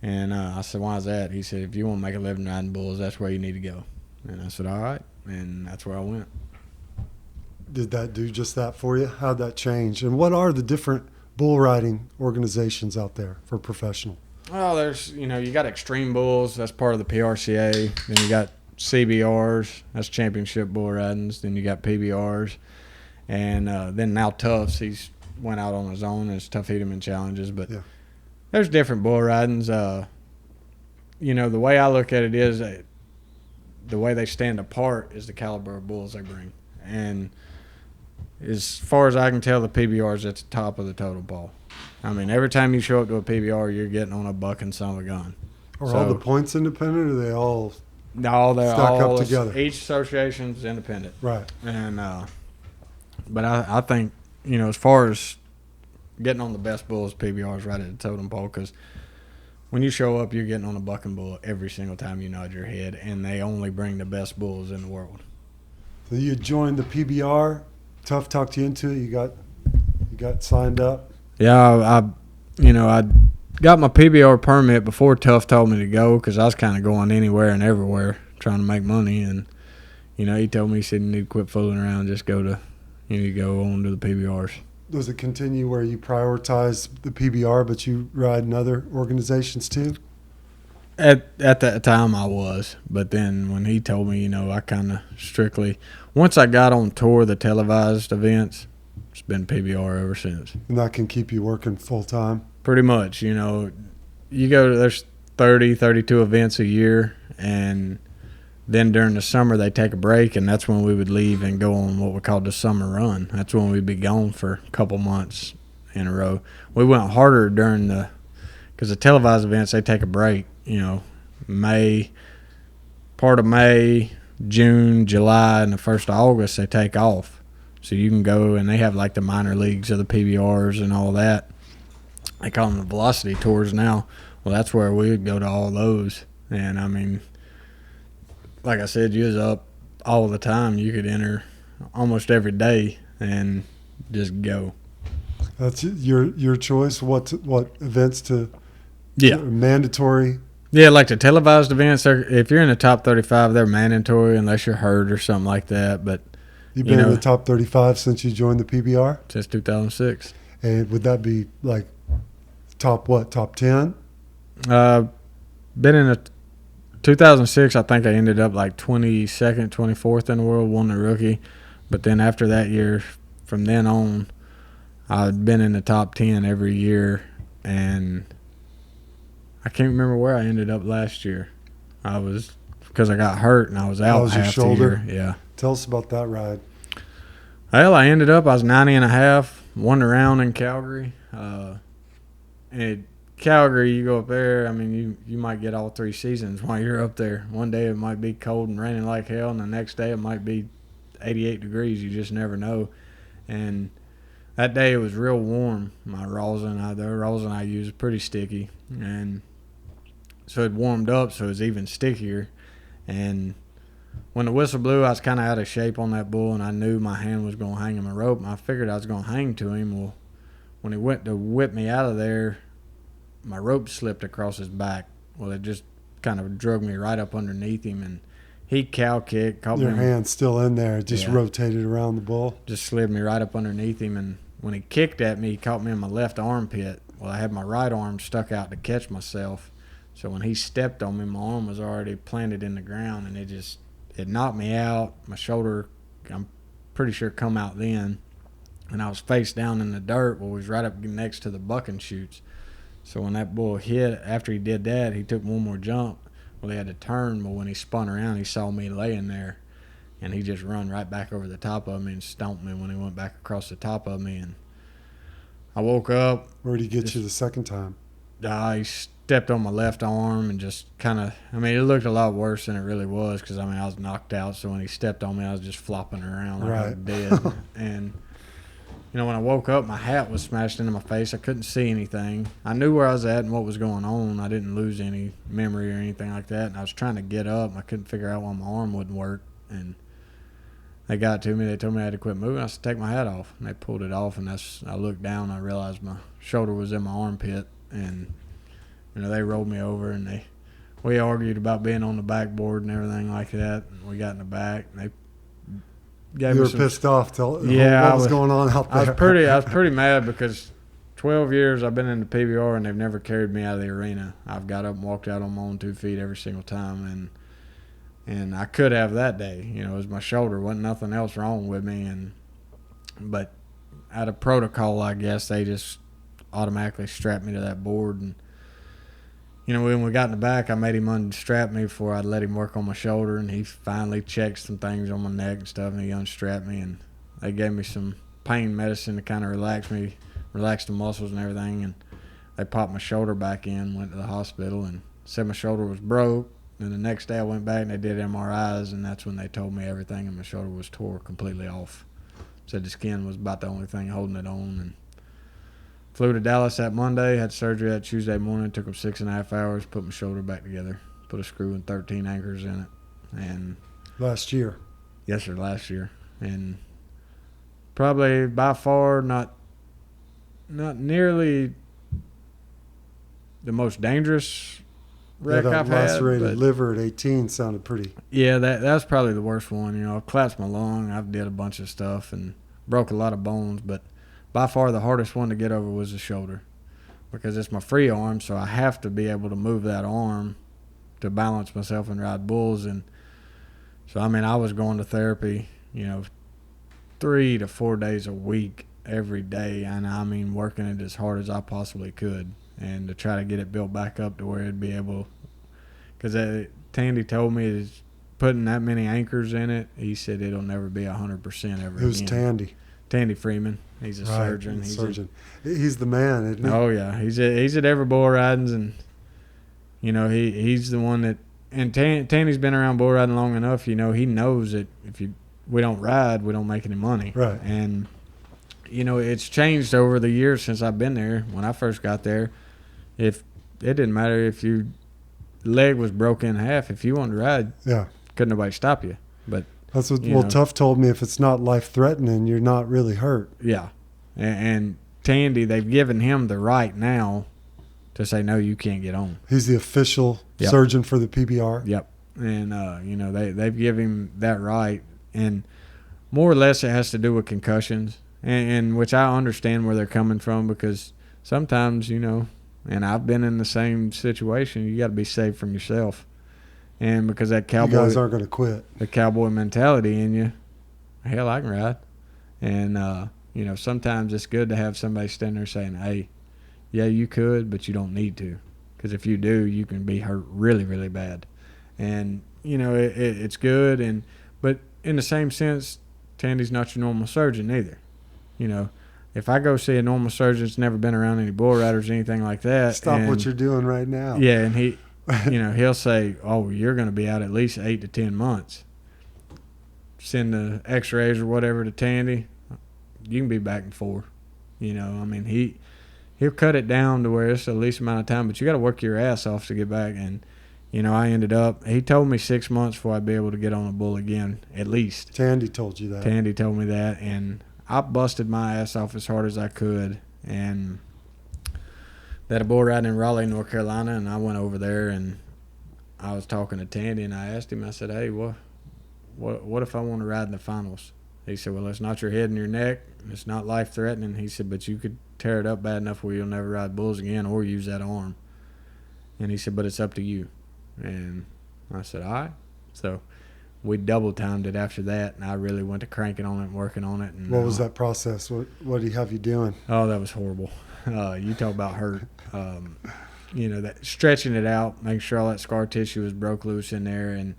And I said, "Why is that?" He said, "If you want to make a living riding bulls, that's where you need to go." And I said, "All right," and that's where I went. Did that do just that for you? How'd that change? And what are the different bull riding organizations out there for professional? Well, there's, you got Extreme Bulls, that's part of the PRCA. Then you got CBRs, that's Championship Bull Ridings. Then you got PBRs. And then now Tufts, he's went out on his own as Tough Hedeman Challenges. But there's different bull ridings. The way I look at it is the way they stand apart is the caliber of bulls they bring. And as far as I can tell, the PBR is at the top of the totem pole. I mean, every time you show up to a PBR, you're getting on a bucking son of a gun. Are all the points independent, or are they all stack up together? Each association's independent. Right. And but I think, as far as getting on the best bulls, PBR is right at the totem pole, because when you show up, you're getting on a bucking bull every single time you nod your head, and they only bring the best bulls in the world. So you joined the PBR. Tough talked you into it. You got signed up. Yeah, I got my PBR permit before Tough told me to go, because I was kind of going anywhere and everywhere trying to make money. And he told me, he said, "You need to quit fooling around. Just go on to the PBRs." Does it continue where you prioritize the PBR, but you ride in other organizations too? At that time I was, but then when he told me, I kind of strictly, once I got on tour, the televised events, it's been PBR ever since. And that can keep you working full time? Pretty much, you go to, there's 30, 32 events a year, and then during the summer they take a break, and that's when we would leave and go on what we called the summer run. That's when we'd be gone for a couple months in a row. We went harder because the televised events, they take a break. May, part of May, June, July, and the 1st of August, they take off. So you can go, and they have like the minor leagues of the PBRs and all that. They call them the velocity tours now. Well, that's where we would go to all those. And, I mean, like I said, you was up all the time. You could enter almost every day and just go. That's your choice. What events to? Yeah, mandatory. Yeah, like the televised events. If you're in the top 35, they're mandatory unless you're hurt or something like that. But you've been in the top 35 since you joined the PBR? Since 2006. And would that be like top 10? Been in the 2006. I think I ended up like 22nd, 24th in the world, won the rookie. But then after that year, from then on, I've been in the top 10 every year, and I can't remember where I ended up last year. Because I got hurt and I was out half the year. Yeah. Tell us about that ride. Well, I was 90.5, won the round in Calgary. And Calgary, you go up there, I mean, you might get all 3 seasons while you're up there. One day it might be cold and raining like hell, and the next day it might be 88 degrees. You just never know. And that day it was real warm. My rosin, the rosin I use is pretty sticky. And so it warmed up, so it was even stickier. And when the whistle blew, I was kind of out of shape on that bull, and I knew my hand was going to hang him a rope, and I figured I was going to hang to him. Well, when he went to whip me out of there, my rope slipped across his back. Well, it just kind of drug me right up underneath him, and he cow kicked. Caught Your me. hand's still in there, just rotated around the bull. Just slid me right up underneath him, and when he kicked at me, he caught me in my left armpit. Well, I had my right arm stuck out to catch myself. So when he stepped on me, my arm was already planted in the ground, and it knocked me out. My shoulder, I'm pretty sure, come out then. And I was face down in the dirt. Well, it was right up next to the bucking chutes. So when that bull hit, after he did that, he took one more jump. Well, he had to turn, but when he spun around, he saw me laying there. And he just run right back over the top of me and stomped me when he went back across the top of me. And I woke up. Where did he get you the second time? He stepped on my left arm and just kind of, I mean, it looked a lot worse than it really was because, I mean, I was knocked out. So when he stepped on me, I was just flopping around like I was dead. And, you know, when I woke up, my hat was smashed into my face. I couldn't see anything. I knew where I was at and what was going on. I didn't lose any memory or anything like that. And I was trying to get up, and I couldn't figure out why my arm wouldn't work. And they got to me. They told me I had to quit moving. I said, take my hat off. And they pulled it off, and I looked down, and I realized my shoulder was in my armpit. And, you know, they rolled me over, and we argued about being on the backboard and everything like that. And we got in the back, and they gave me some. You were pissed off. What was going on out there? I was pretty mad because 12 years I've been in the PBR, and they've never carried me out of the arena. I've got up and walked out on my own 2 feet every single time, and I could have that day. You know, it was my shoulder. Wasn't nothing else wrong with me. But out of protocol, I guess, they just automatically strapped me to that board. And, you know, when we got in the back, I made him unstrap me before I'd let him work on my shoulder. And he finally checked some things on my neck and stuff, and he unstrapped me. And they gave me some pain medicine to kind of relax the muscles and everything. And they popped my shoulder back in, went to the hospital, and said my shoulder was broke. And the next day I went back and they did MRIs, and that's when they told me everything, and my shoulder was tore completely off. Said the skin was about the only thing holding it on. And flew to Dallas that Monday, had surgery that Tuesday morning, took them 6.5 hours, put my shoulder back together, put a screw and 13 anchors in it. And last year? Yes, sir, last year. And probably by far not nearly the most dangerous wreck I've had. Lacerated liver at 18 sounded pretty. Yeah, that's probably the worst one. You know, I collapsed my lung. I've did a bunch of stuff and broke a lot of bones, but by far the hardest one to get over was the shoulder because it's my free arm, so I have to be able to move that arm to balance myself and ride bulls. And so, I mean, I was going to therapy, you know, 3 to 4 days a week every day, and I mean working it as hard as I possibly could and to try to get it built back up to where it'd be able, because Tandy told me is putting that many anchors in it, he said it'll never be 100% ever Who's again. Tandy? Tandy Freeman. He's a surgeon. He's the man, isn't he? Oh yeah, he's at every bull ridings, and you know he's the one that and Tandy's been around bull riding long enough. He knows that if we don't ride, we don't make any money. Right. And it's changed over the years since I've been there. When I first got there, if it didn't matter if your leg was broken in half, if you wanted to ride, couldn't nobody stop you. But that's what Tough told me. If it's not life threatening, you're not really hurt. Yeah, and Tandy, they've given him the right now to say no, you can't get on. He's the official surgeon for the PBR. Yep, and they've given him that right, and more or less it has to do with concussions, and which I understand where they're coming from, because sometimes and I've been in the same situation. You got to be safe from yourself, and because that cowboy, you guys aren't going to quit. The cowboy mentality in you. Hell, I can ride, and sometimes it's good to have somebody standing there saying, "Hey, yeah, you could, but you don't need to, because if you do, you can be hurt really, really bad." And it's good, but in the same sense, Tandy's not your normal surgeon either. If I go see a normal surgeon that's never been around any bull riders or anything like that, stop what you're doing right now. Yeah, and he, he'll say, "Oh, you're going to be out at least 8 to 10 months." Send the X-rays or whatever to Tandy. You can be back in 4. He'll cut it down to where it's the least amount of time, but you got to work your ass off to get back. And I ended up. He told me 6 months before I'd be able to get on a bull again, at least. Tandy told you that. Tandy told me that, and I busted my ass off as hard as I could, and that a bull riding in Raleigh, North Carolina, and I went over there and I was talking to Tandy, and I asked him. I said, "Hey, what if I want to ride in the finals?" He said, "Well, it's not your head and your neck. It's not life threatening." He said, "But you could tear it up bad enough where you'll never ride bulls again or use that arm." And he said, "But it's up to you." And I said, "All right." So we double timed it after that, and I really went to cranking on it and working on it. And what was that process? What did he have you doing? Oh, that was horrible. You talk about hurt. That stretching it out, making sure all that scar tissue was broke loose in there, and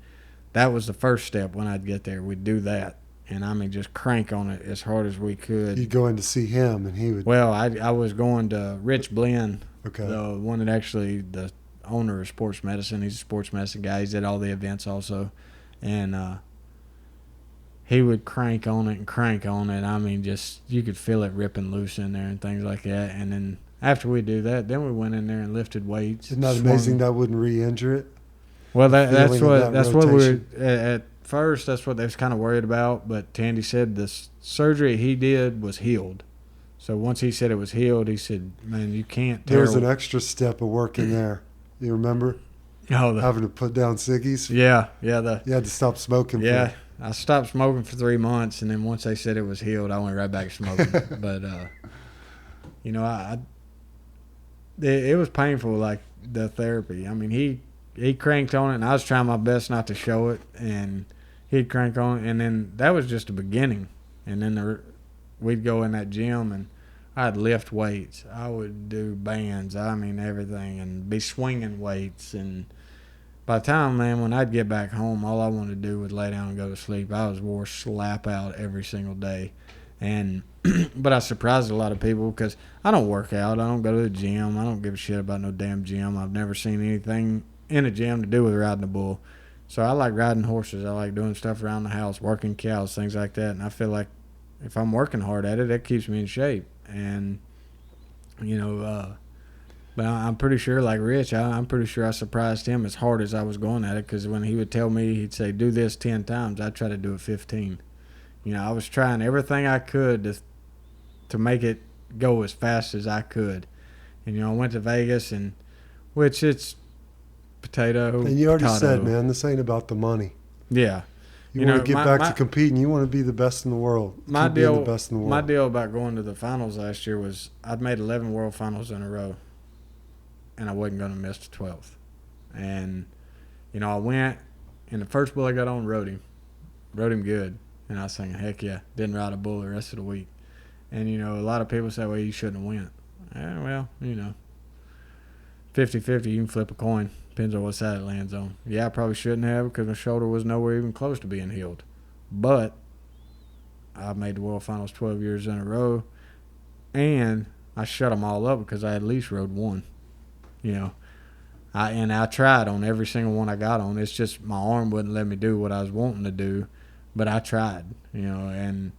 that was the first step. When I'd get there, we'd do that, and just crank on it as hard as we could. You'd go in to see him, and he would. Well, I was going to Rich Blinn, okay, the one that actually the owner of sports medicine. He's a sports medicine guy. He's at all the events also, and he would crank on it and crank on it. Just you could feel it ripping loose in there and things like that. And then after we do that, then we went in there and lifted weights. Isn't that amazing? That wouldn't re-injure it. Well, that's what we were at first. That's what they was kind of worried about. But Tandy said the surgery he did was healed. So once he said it was healed, he said, "Man, you can't." There was an extra step of work in there. You remember? Oh, having to put down ciggies. Yeah. You had to stop smoking. Yeah, I stopped smoking for 3 months, and then once they said it was healed, I went right back to smoking. But it was painful, like the therapy. He cranked on it, and I was trying my best not to show it, and he'd crank on it, and then that was just the beginning. And then we'd go in that gym, and I'd lift weights. I would do bands, everything, and be swinging weights. And by the time, man, when I'd get back home, all I wanted to do was lay down and go to sleep. I was wore slap out every single day. And but I surprised a lot of people because I don't work out. I don't go to the gym. I don't give a shit about no damn gym. I've never seen anything in a gym to do with riding a bull. So I like riding horses. I like doing stuff around the house, working cows, things like that. And I feel like if I'm working hard at it, that keeps me in shape. And, but I'm pretty sure, like Rich, I'm pretty sure I surprised him as hard as I was going at it, because when he would tell me, he'd say, "Do this 10 times," I'd try to do it 15. I was trying everything I could to make it go as fast as I could. And, I went to Vegas, and which it's potato. And you already said, man, this ain't about the money. Yeah. You want to get back to competing. You want to be the best in the world. My deal about going to the finals last year was I'd made 11 world finals in a row, and I wasn't going to miss the 12th. And, I went, and the first bull I got on rode him good. And I was thinking, heck yeah, didn't ride a bull the rest of the week. And, a lot of people say, well, you shouldn't have went. Well, 50-50, you can flip a coin. Depends on what side it lands on. Yeah, I probably shouldn't have, because my shoulder was nowhere even close to being healed. But I made the World Finals 12 years in a row, and I shut them all up because I at least rode one. I I tried on every single one I got on. It's just my arm wouldn't let me do what I was wanting to do, but I tried, and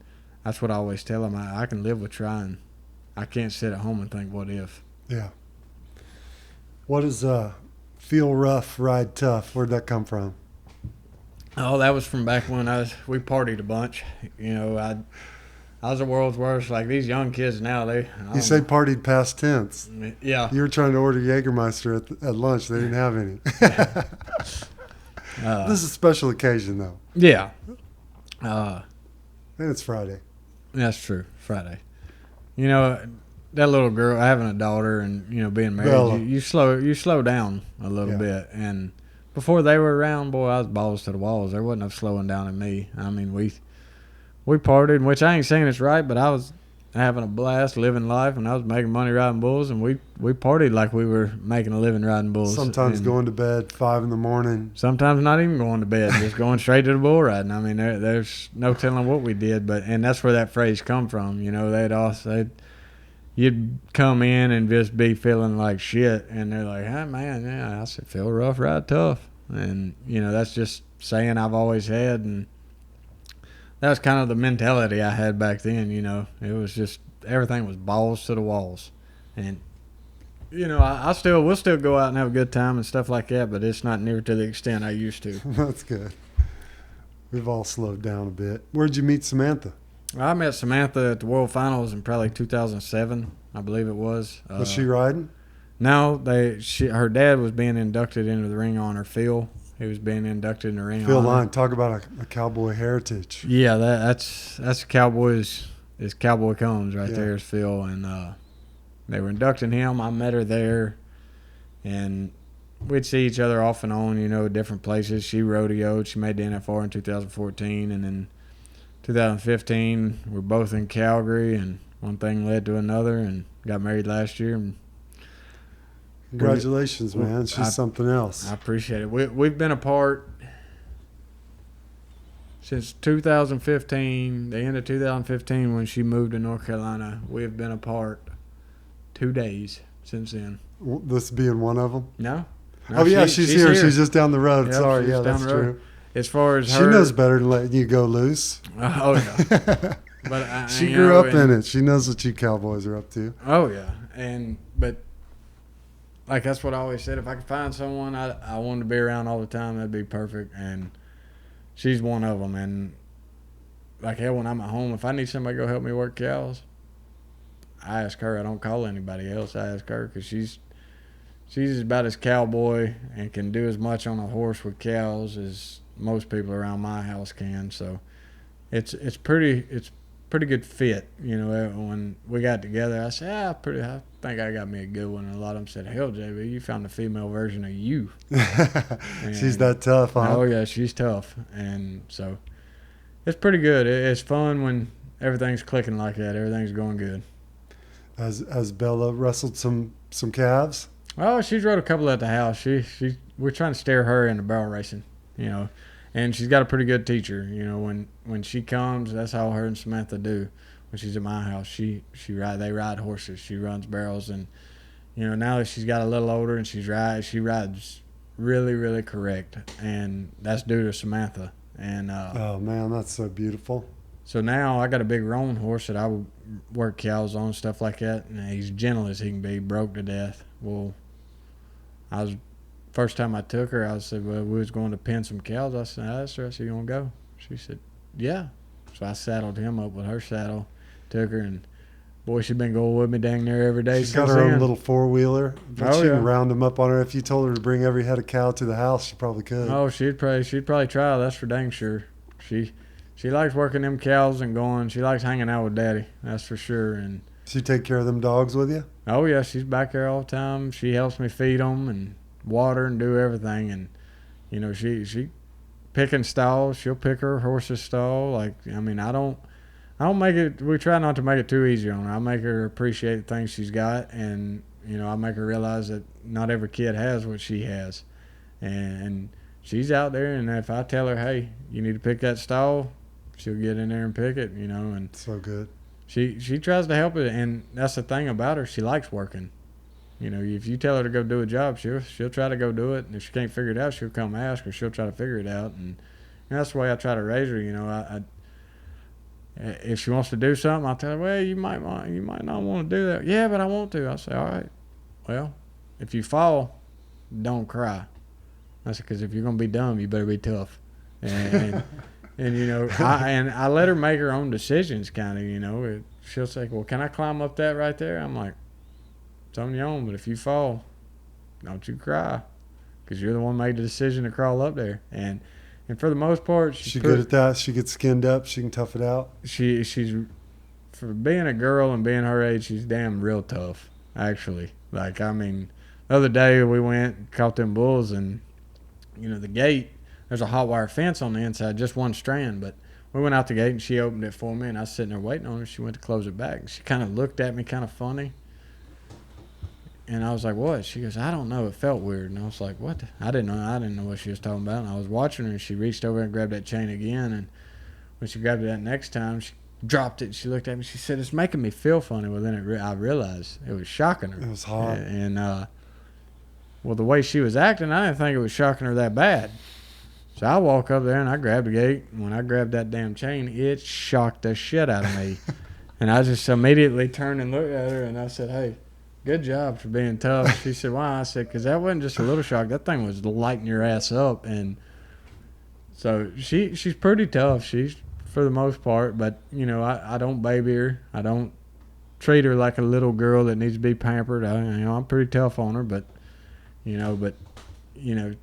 that's what I always tell them. I can live with trying. I can't sit at home and think, what if? Yeah. What is feel rough, ride tough? Where'd that come from? Oh, that was from back when we partied a bunch. I was the world's worst. Like these young kids now, You say partied past tense. Yeah. You were trying to order Jägermeister at lunch. They didn't have any. This is a special occasion, though. Yeah. And it's Friday. That's true. Friday. That little girl, having a daughter and, being married, Bella. you slow down a little bit. And before they were around, boy, I was balls to the walls. There wasn't no slowing down in me. I mean, we partied, which I ain't saying it's right, but I was having a blast living life, and I was making money riding bulls, and we partied like we were making a living riding bulls. Sometimes going to bed 5 a.m. Sometimes not even going to bed, just going straight to the bull riding. I mean, there's no telling what we did, and that's where that phrase come from. You'd come in and just be feeling like shit, and they're like, "Hey, man, yeah," I said, "Feel rough, ride tough," and that's just saying I've always had, and that was kind of the mentality I had back then. It was just everything was balls to the walls, and we'll still go out and have a good time and stuff like that, but it's not near to the extent I used to. That's good. We've all slowed down a bit. Where'd you meet Samantha? I met Samantha at the World Finals in probably 2007, I believe it was. Was she riding? No, her dad was being inducted into the Ring of Honor. Phil, he was being inducted in the Ring of Phil Honor. Line, talk about a cowboy heritage. Yeah, that's Cowboys. It's Cowboy Combs right there is Phil, and they were inducting him. I met her there, and we'd see each other off and on, different places. She rodeoed. She made the NFR in 2014, and then 2015, we're both in Calgary, and one thing led to another, and got married last year. And congratulations, man. She's something else. I appreciate it. We've been apart since 2015, the end of 2015, when she moved to North Carolina. We have been apart 2 days since then. This being one of them? No. Oh, yeah, she's here. She's just down the road. Yep, Sorry, yeah, that's true. As far as she knows better than letting you go loose. Oh, yeah. But she grew up in it. She knows what you cowboys are up to. Oh, yeah. But like that's what I always said. If I could find someone I wanted to be around all the time, that'd be perfect. And she's one of them. And like hell, when I'm at home, if I need somebody to go help me work cows, I ask her. I don't call anybody else. I ask her because she's about as cowboy and can do as much on a horse with cows as most people around my house can. So it's pretty good fit. When we got together, I said, I think I got me a good one. And a lot of them said, hell, JB, you found the female version of you. She's that tough, huh? Oh, yeah, she's tough. And so it's pretty good. It's fun when everything's clicking like that. Everything's going good. Has Bella wrestled some calves? Oh, she's rode a couple at the house. We're trying to steer her into barrel racing, and she's got a pretty good teacher. When she comes, that's how her and Samantha do. When she's at my house, they ride horses. She runs barrels, and now that she's got a little older and she rides really, really correct, and that's due to Samantha. And oh man, that's so beautiful. So now I got a big roan horse that I would work cows on, stuff like that, and he's gentle as he can be, broke to death. Well, first time I took her, I said, well, we was going to pen some cows. I said, I asked her, you want to go? She said, yeah. So I saddled him up with her saddle, took her, and boy, she's been going with me dang near every day. She's got her own little four-wheeler, but she can round them up on her. If you told her to bring every head of cow to the house, she probably could. Oh, she'd probably try. That's for dang sure. She likes working them cows and going. She likes hanging out with Daddy. That's for sure. And she take care of them dogs with you? Oh, yeah. She's back there all the time. She helps me feed them and water and do everything. And, she picking stalls. She'll pick her horse's stall. I don't make it – we try not to make it too easy on her. I make her appreciate the things she's got. And, I make her realize that not every kid has what she has. And she's out there. And if I tell her, hey, you need to pick that stall, she'll get in there and pick it, and so good. She tries to help it, and that's the thing about her. She likes working. You know, if you tell her to go do a job, she'll try to go do it. And if she can't figure it out, she'll come ask, or she'll try to figure it out. And that's the way I try to raise her. You know, I if she wants to do something, I'll tell her, well, you might not want to do that. Yeah, but I want to. I'll say, all right, well, if you fall, don't cry. I said, because if you're gonna be dumb, you better be tough. And you know, I let her make her own decisions, kind of. You know, she'll say, well, can I climb up that right there? I'm like, it's on your own, but if you fall, don't you cry, because you're the one who made the decision to crawl up there. And for the most part, she's good at that. She gets skinned up. She can tough it out. She's for being a girl and being her age, she's damn real tough, actually. Like, I mean, the other day we went and caught them bulls, and you know, the gate, there's a hot wire fence on the inside, just one strand, but we went out the gate and she opened it for me, and I was sitting there waiting on her. She went to close it back, and she kind of looked at me kind of funny. And I was like, what? She goes, I don't know. It felt weird. And I was like, what? I didn't know what she was talking about. And I was watching her, and she reached over and grabbed that chain again. And when she grabbed it that next time, she dropped it. And she looked at me. She said, it's making me feel funny. Well, then I realized it was shocking her. It was hot. And well, the way she was acting, I didn't think it was shocking her that bad. So I walk up there, and I grab the gate. And when I grabbed that damn chain, it shocked the shit out of me. And I just immediately turned and looked at her, and I said, hey, good job for being tough. She said, why? I said, because that wasn't just a little shock. That thing was lighting your ass up. And so she's pretty tough. She's, for the most part. But, you know, I don't baby her. I don't treat her like a little girl that needs to be pampered. I'm pretty tough on her. But, you know,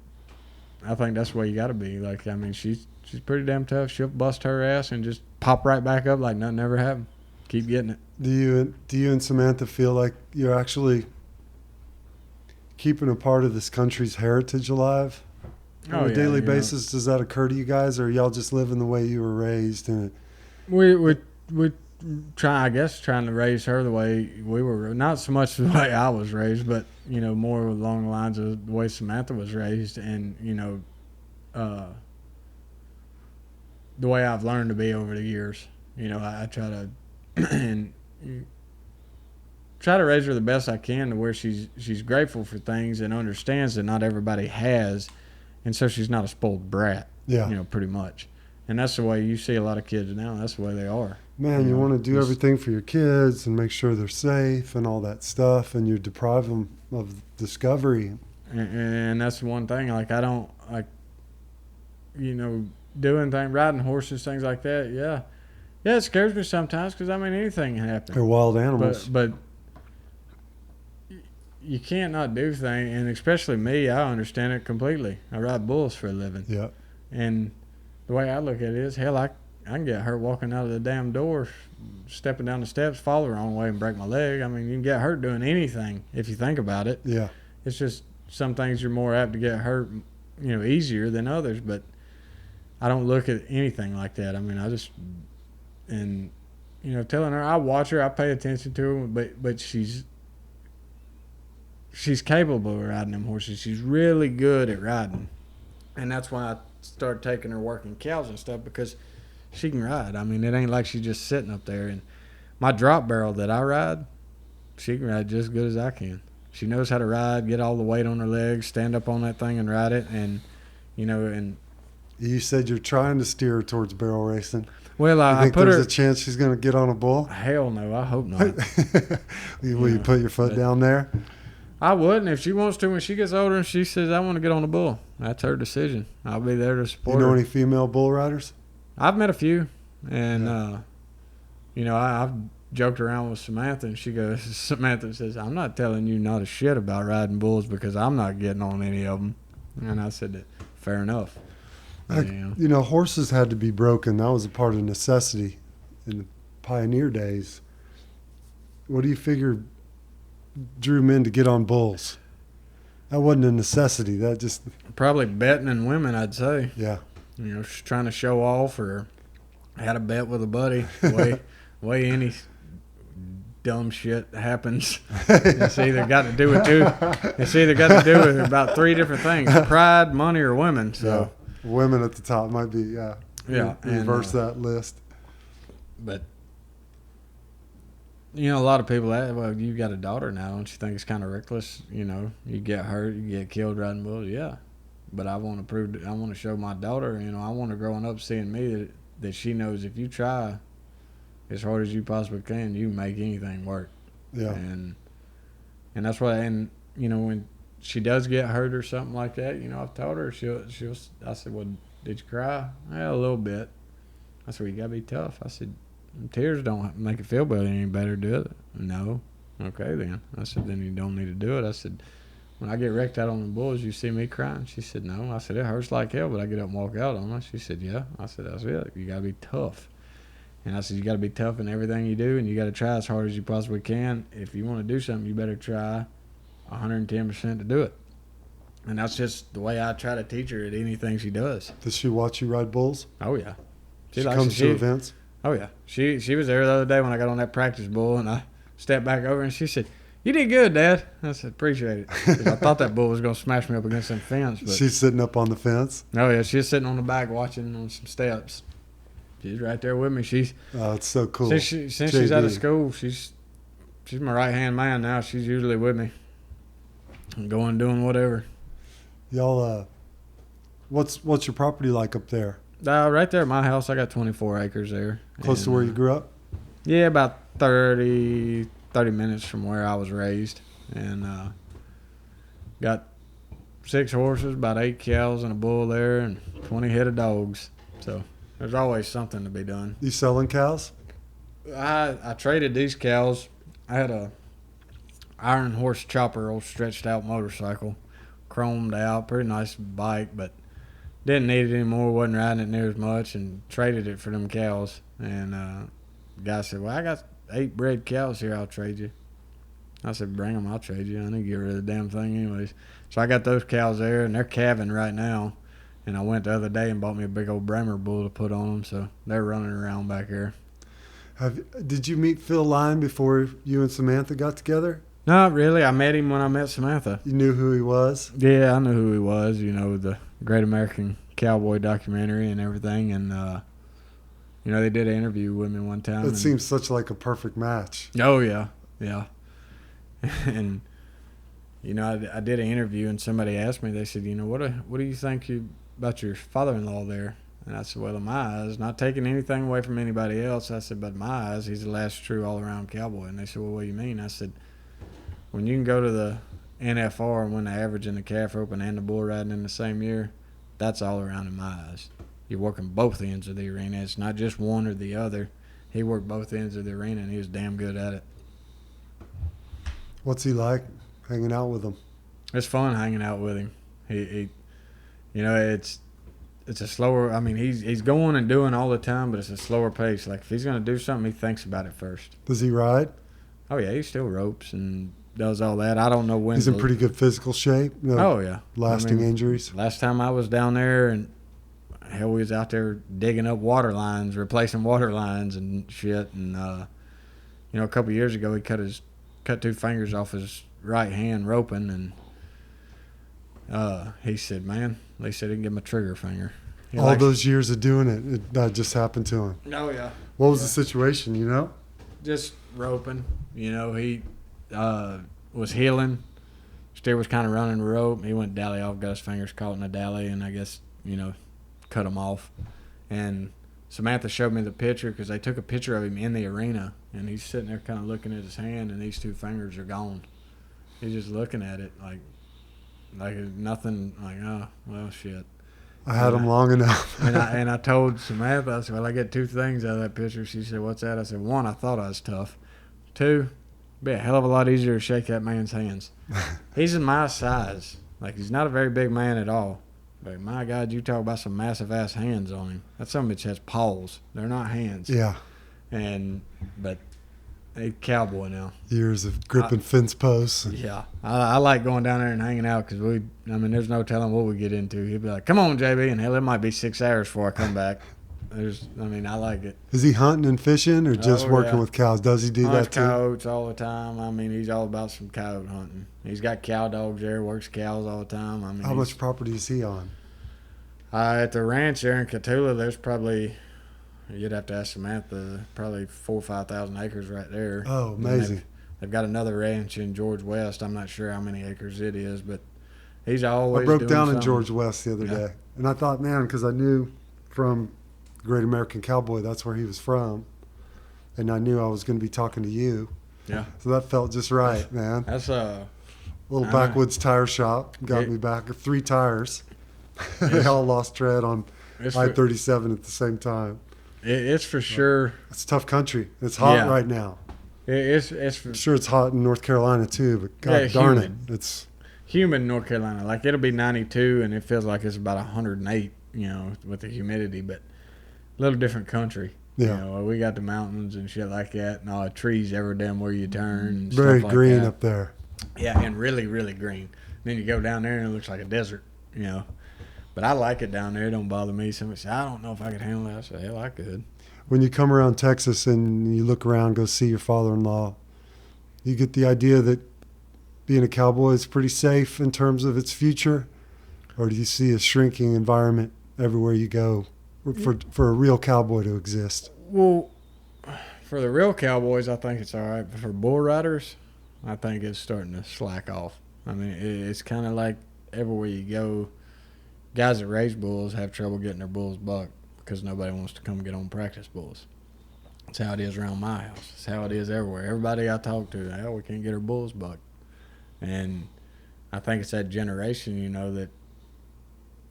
I think that's the way you got to be. Like, I mean, she's pretty damn tough. She'll bust her ass and just pop right back up like nothing ever happened. Keep getting it. Do you and Samantha feel like you're actually keeping a part of this country's heritage alive on a daily basis? Does that occur to you guys, or y'all just living the way you were raised? And we trying to raise her the way we were, not so much the way I was raised, but you know, more along the lines of the way Samantha was raised, and you know, the way I've learned to be over the years. You know, I try to and try to raise her the best I can to where she's grateful for things and understands that not everybody has, and so she's not a spoiled brat. Yeah, you know, pretty much. And that's the way you see a lot of kids now. That's the way they are. Man, you want to do everything for your kids and make sure they're safe and all that stuff, and you deprive them of discovery. And that's one thing. Like, I don't like, you know, doing things, riding horses, things like that. Yeah, it scares me sometimes because I mean anything can happen. They're wild animals. But you can't not do things, and especially me, I understand it completely. I ride bulls for a living. Yeah. And the way I look at it is, hell, I can get hurt walking out of the damn door, stepping down the steps, fall the wrong way, and break my leg. I mean, you can get hurt doing anything if you think about it. Yeah. It's just some things you're more apt to get hurt, you know, easier than others. But I don't look at anything like that. I mean, and you know, telling her, I watch her, I pay attention to her, but she's capable of riding them horses. She's really good at riding, and that's why I started taking her working cows and stuff, because she can ride. I mean, it ain't like she's just sitting up there. And my drop barrel that I ride, she can ride just as good as I can. She knows how to ride, get all the weight on her legs, stand up on that thing and ride it. And you know, and you said you're trying to steer her towards barrel racing. Well, I think there's a chance she's going to get on a bull. Hell no, I hope not. Will you put your foot down there? I wouldn't. If she wants to, when she gets older and she says, I want to get on a bull, that's her decision. I'll be there to support her. You know any female bull riders? I've met a few, and you know, I've joked around with Samantha, and Samantha says, I'm not telling you not a shit about riding bulls because I'm not getting on any of them. And I said, fair enough. You know, horses had to be broken. That was a part of necessity in the pioneer days. What do you figure drew men to get on bulls? That wasn't a necessity. That just probably betting in women, I'd say. Yeah. You know, just trying to show off, or had a bet with a buddy. Way any dumb shit happens. It's either got to do with It's either got to do with about 3 different things: pride, money, or women. So women at the top might be reverse that list. But You know, a lot of people ask, well, you got a daughter now. Don't you think it's kind of reckless? You know, you get hurt, you get killed riding bulls. Yeah. But I want to I want to show my daughter, you know, I want her growing up seeing me that she knows if you try as hard as you possibly can, you can make anything work. Yeah. And that's why, and, you know, when she does get hurt or something like that, you know, I've told her, I said, well, did you cry? Yeah, a little bit. I said, well, you got to be tough. I said, tears don't make it feel better any better, do it? No. Okay, then. I said, then you don't need to do it. I said, when I get wrecked out on the bulls, you see me crying? She said, no. I said, it hurts like hell, but I get up and walk out on her. She said, yeah. I said, that's it. You got to be tough. And I said, you got to be tough in everything you do, and you got to try as hard as you possibly can. If you want to do something, you better try 110% to do it. And that's just the way I try to teach her at anything she does. Does she watch you ride bulls? Oh, yeah. She comes to events? Oh, yeah. She was there the other day when I got on that practice bull, and I stepped back over, and she said, you did good, Dad. I said, appreciate it. 'Cause I thought that bull was going to smash me up against some fence. But she's sitting up on the fence? Oh, yeah. She's sitting on the back watching on some steps. She's right there with me. Oh, it's so cool. Since she's out of school, she's my right-hand man now. She's usually with me. Going, doing whatever. Y'all, what's your property like up there? Right there at my house, I got 24 acres there. Close to where you grew up? Yeah, about 30 minutes from where I was raised. And got 6 horses, about 8 cows and a bull there, and 20 head of dogs. So there's always something to be done. You selling cows? I traded these cows. I had a iron horse chopper, old stretched out motorcycle, chromed out, pretty nice bike, but didn't need it anymore, wasn't riding it near as much, and traded it for them cows. And the guy said, well, I got 8 bred cows here, I'll trade you. I said, bring them, I'll trade you. I didn't get rid of the damn thing anyways. So I got those cows there, and they're calving right now. And I went the other day and bought me a big old Bremer bull to put on them, so they're running around back there. Did you meet Phil Lyon before you and Samantha got together? Not really. I met him when I met Samantha. You knew who he was? Yeah, I knew who he was. You know, the Great American Cowboy documentary and everything. And, you know, they did an interview with me one time. It seems such like a perfect match. Oh, yeah. Yeah. And, you know, I did an interview, and somebody asked me, they said, you know, what do you think about your father-in-law there? And I said, well, in my eyes, not taking anything away from anybody else, I said, but in my eyes, he's the last true all-around cowboy. And they said, well, what do you mean? I said, when you can go to the NFR and win the average in the calf roping and the bull riding in the same year, that's all around in my eyes. You're working both ends of the arena. It's not just one or the other. He worked both ends of the arena, and he was damn good at it. What's he like hanging out with him? It's fun hanging out with him. He you know, it's a slower, I mean, he's going and doing all the time, but it's a slower pace. Like, if he's going to do something, he thinks about it first. Does he ride? Oh, yeah, he still ropes and does all that. I don't know when. He's in pretty good physical shape? No oh, yeah. Lasting injuries? Last time I was down there, and hell, we was out there digging up water lines, replacing water lines and shit. And, you know, a couple of years ago, he cut 2 fingers off his right hand roping, and he said, man, they said he can give him a trigger finger. All those years of doing it, that just happened to him. Oh, yeah. What was the situation, you know? Just roping. You know, he was healing. Steer was kind of running the rope. He went dally off, got his fingers caught in a dally, and I guess, you know, cut him off. And Samantha showed me the picture because they took a picture of him in the arena, and he's sitting there kind of looking at his hand, and these 2 fingers are gone. He's just looking at it like nothing, like, oh, well, shit. I had him long enough. and I told Samantha, I said, well, I get 2 things out of that picture. She said, what's that? I said, 1, I thought I was tough. 2, it'd be a hell of a lot easier to shake that man's hands. He's in my size. Like, he's not a very big man at all. But, my God, you talk about some massive-ass hands on him. That son of a bitch has paws. They're not hands. Yeah. But he's a cowboy now. Years of gripping fence posts. Yeah. I like going down there and hanging out because there's no telling what we get into. He'd be like, come on, JB. And hell, it might be 6 hours before I come back. I like it. Is he hunting and fishing or just working with cows? Does he do that too? Coyotes all the time. I mean, he's all about some coyote hunting. He's got cow dogs there, works cows all the time. I mean, how much property is he on? At the ranch there in Catula, there's probably you'd have to ask Samantha. Probably 4,000 or 5,000 acres right there. Oh, And amazing. They've got another ranch in George West. I'm not sure how many acres it is, but he's always I broke doing down in something. George West the other day, and I thought, man, because I knew from Great American Cowboy, that's where he was from, and I knew I was going to be talking to you. Yeah. So that felt just right, man. That's Little backwoods tire shop got me back 3 tires. They all lost tread on I-37 at the same time. It's for sure. It's tough country. It's hot right now. It's I'm sure it's hot in North Carolina too, but God darn it, it's humid in North Carolina. Like it'll be 92 and it feels like it's about 108, with the humidity, but a little different country. Yeah. We got the mountains and shit like that, and all the trees every damn where you turn. And very stuff like green that. up there. Yeah, and really, really green. Then you go down there and it looks like a desert, But I like it down there. It don't bother me. Somebody say, I don't know if I could handle that. I say, hell, I could. When you come around Texas and you look around, go see your father-in-law, you get the idea that being a cowboy is pretty safe in terms of its future? Or do you see a shrinking environment everywhere you go for a real cowboy to exist? Well, for the real cowboys, I think it's all right. But for bull riders, I think it's starting to slack off. I mean, it's kind of like everywhere you go, guys that raise bulls have trouble getting their bulls bucked because nobody wants to come get on practice bulls. That's how it is around my house. It's how it is everywhere. Everybody I talk to, hell, we can't get our bulls bucked. And I think it's that generation, that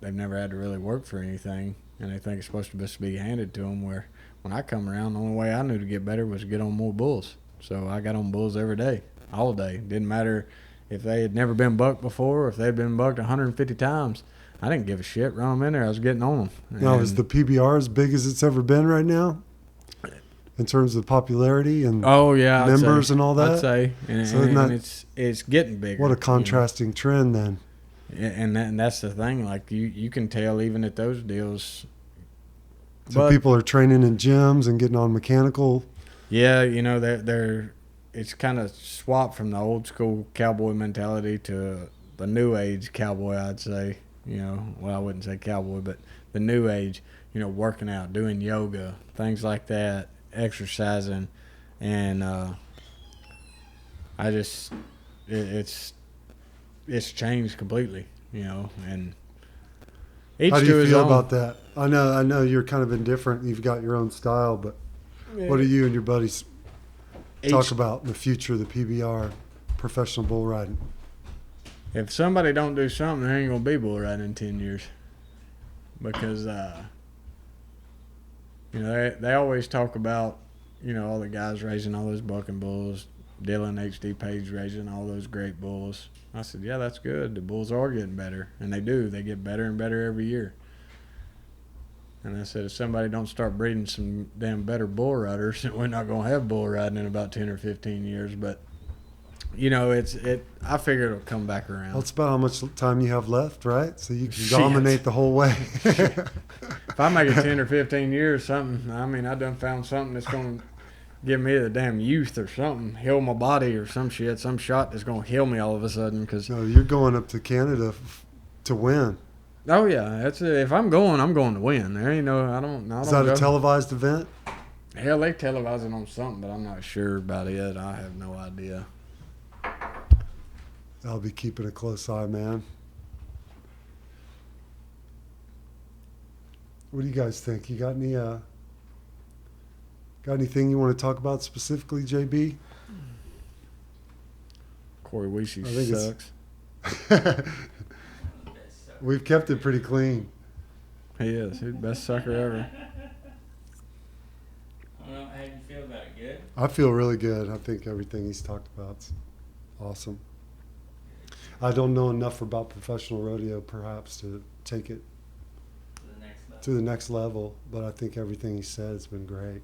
they've never had to really work for anything, and they think it's supposed to just be handed to them, where when I come around, the only way I knew to get better was to get on more bulls. So I got on bulls every day, all day. Didn't matter if they had never been bucked before or if they'd been bucked 150 times. I didn't give a shit. Run them in there. I was getting on them. Now, is the PBR as big as it's ever been right now in terms of popularity and members and all that? I'd say. And it's getting bigger. What a contrasting trend then. And that's the thing. Like, you can tell even at those deals. So people are training in gyms and getting on mechanical. Yeah, it's kind of swapped from the old school cowboy mentality to the new age cowboy, I'd say. Well, I wouldn't say cowboy, but the new age, working out, doing yoga, things like that, exercising. And it's changed completely, and each How do you feel own. about that? I know you're kind of indifferent. You've got your own style, but what do you and your buddies talk about in the future of the PBR, professional bull riding? If somebody don't do something, there ain't gonna be bull riding in 10 years, because they always talk about all the guys raising all those bucking bulls, Dylan HD Page raising all those great bulls. I said, yeah, that's good. The bulls are getting better, and they do. They get better and better every year. And I said, if somebody don't start breeding some damn better bull riders, we're not gonna have bull riding in about 10 or 15 years. But I figure it'll come back around. Well, it's about how much time you have left, right? So you can dominate the whole way. If I make it 10 or 15 years, I done found something that's going to give me the damn youth or something, heal my body or some shit, some shot that's going to heal me all of a sudden. No, you're going up to Canada to win. Oh, yeah. That's it. If I'm going to win. There ain't no, I don't Is that a televised event? Hell, they televise it on something, but I'm not sure about it. I have no idea. I'll be keeping a close eye, man. What do you guys think? You got anything you want to talk about specifically, JB? Corey Weesey sucks. We've kept it pretty clean. He is. He's the best sucker ever. I don't know. How do you feel about it? Good? I feel really good. I think everything he's talked about's awesome. I don't know enough about professional rodeo, perhaps, to take it to the next level, but I think everything he said has been great.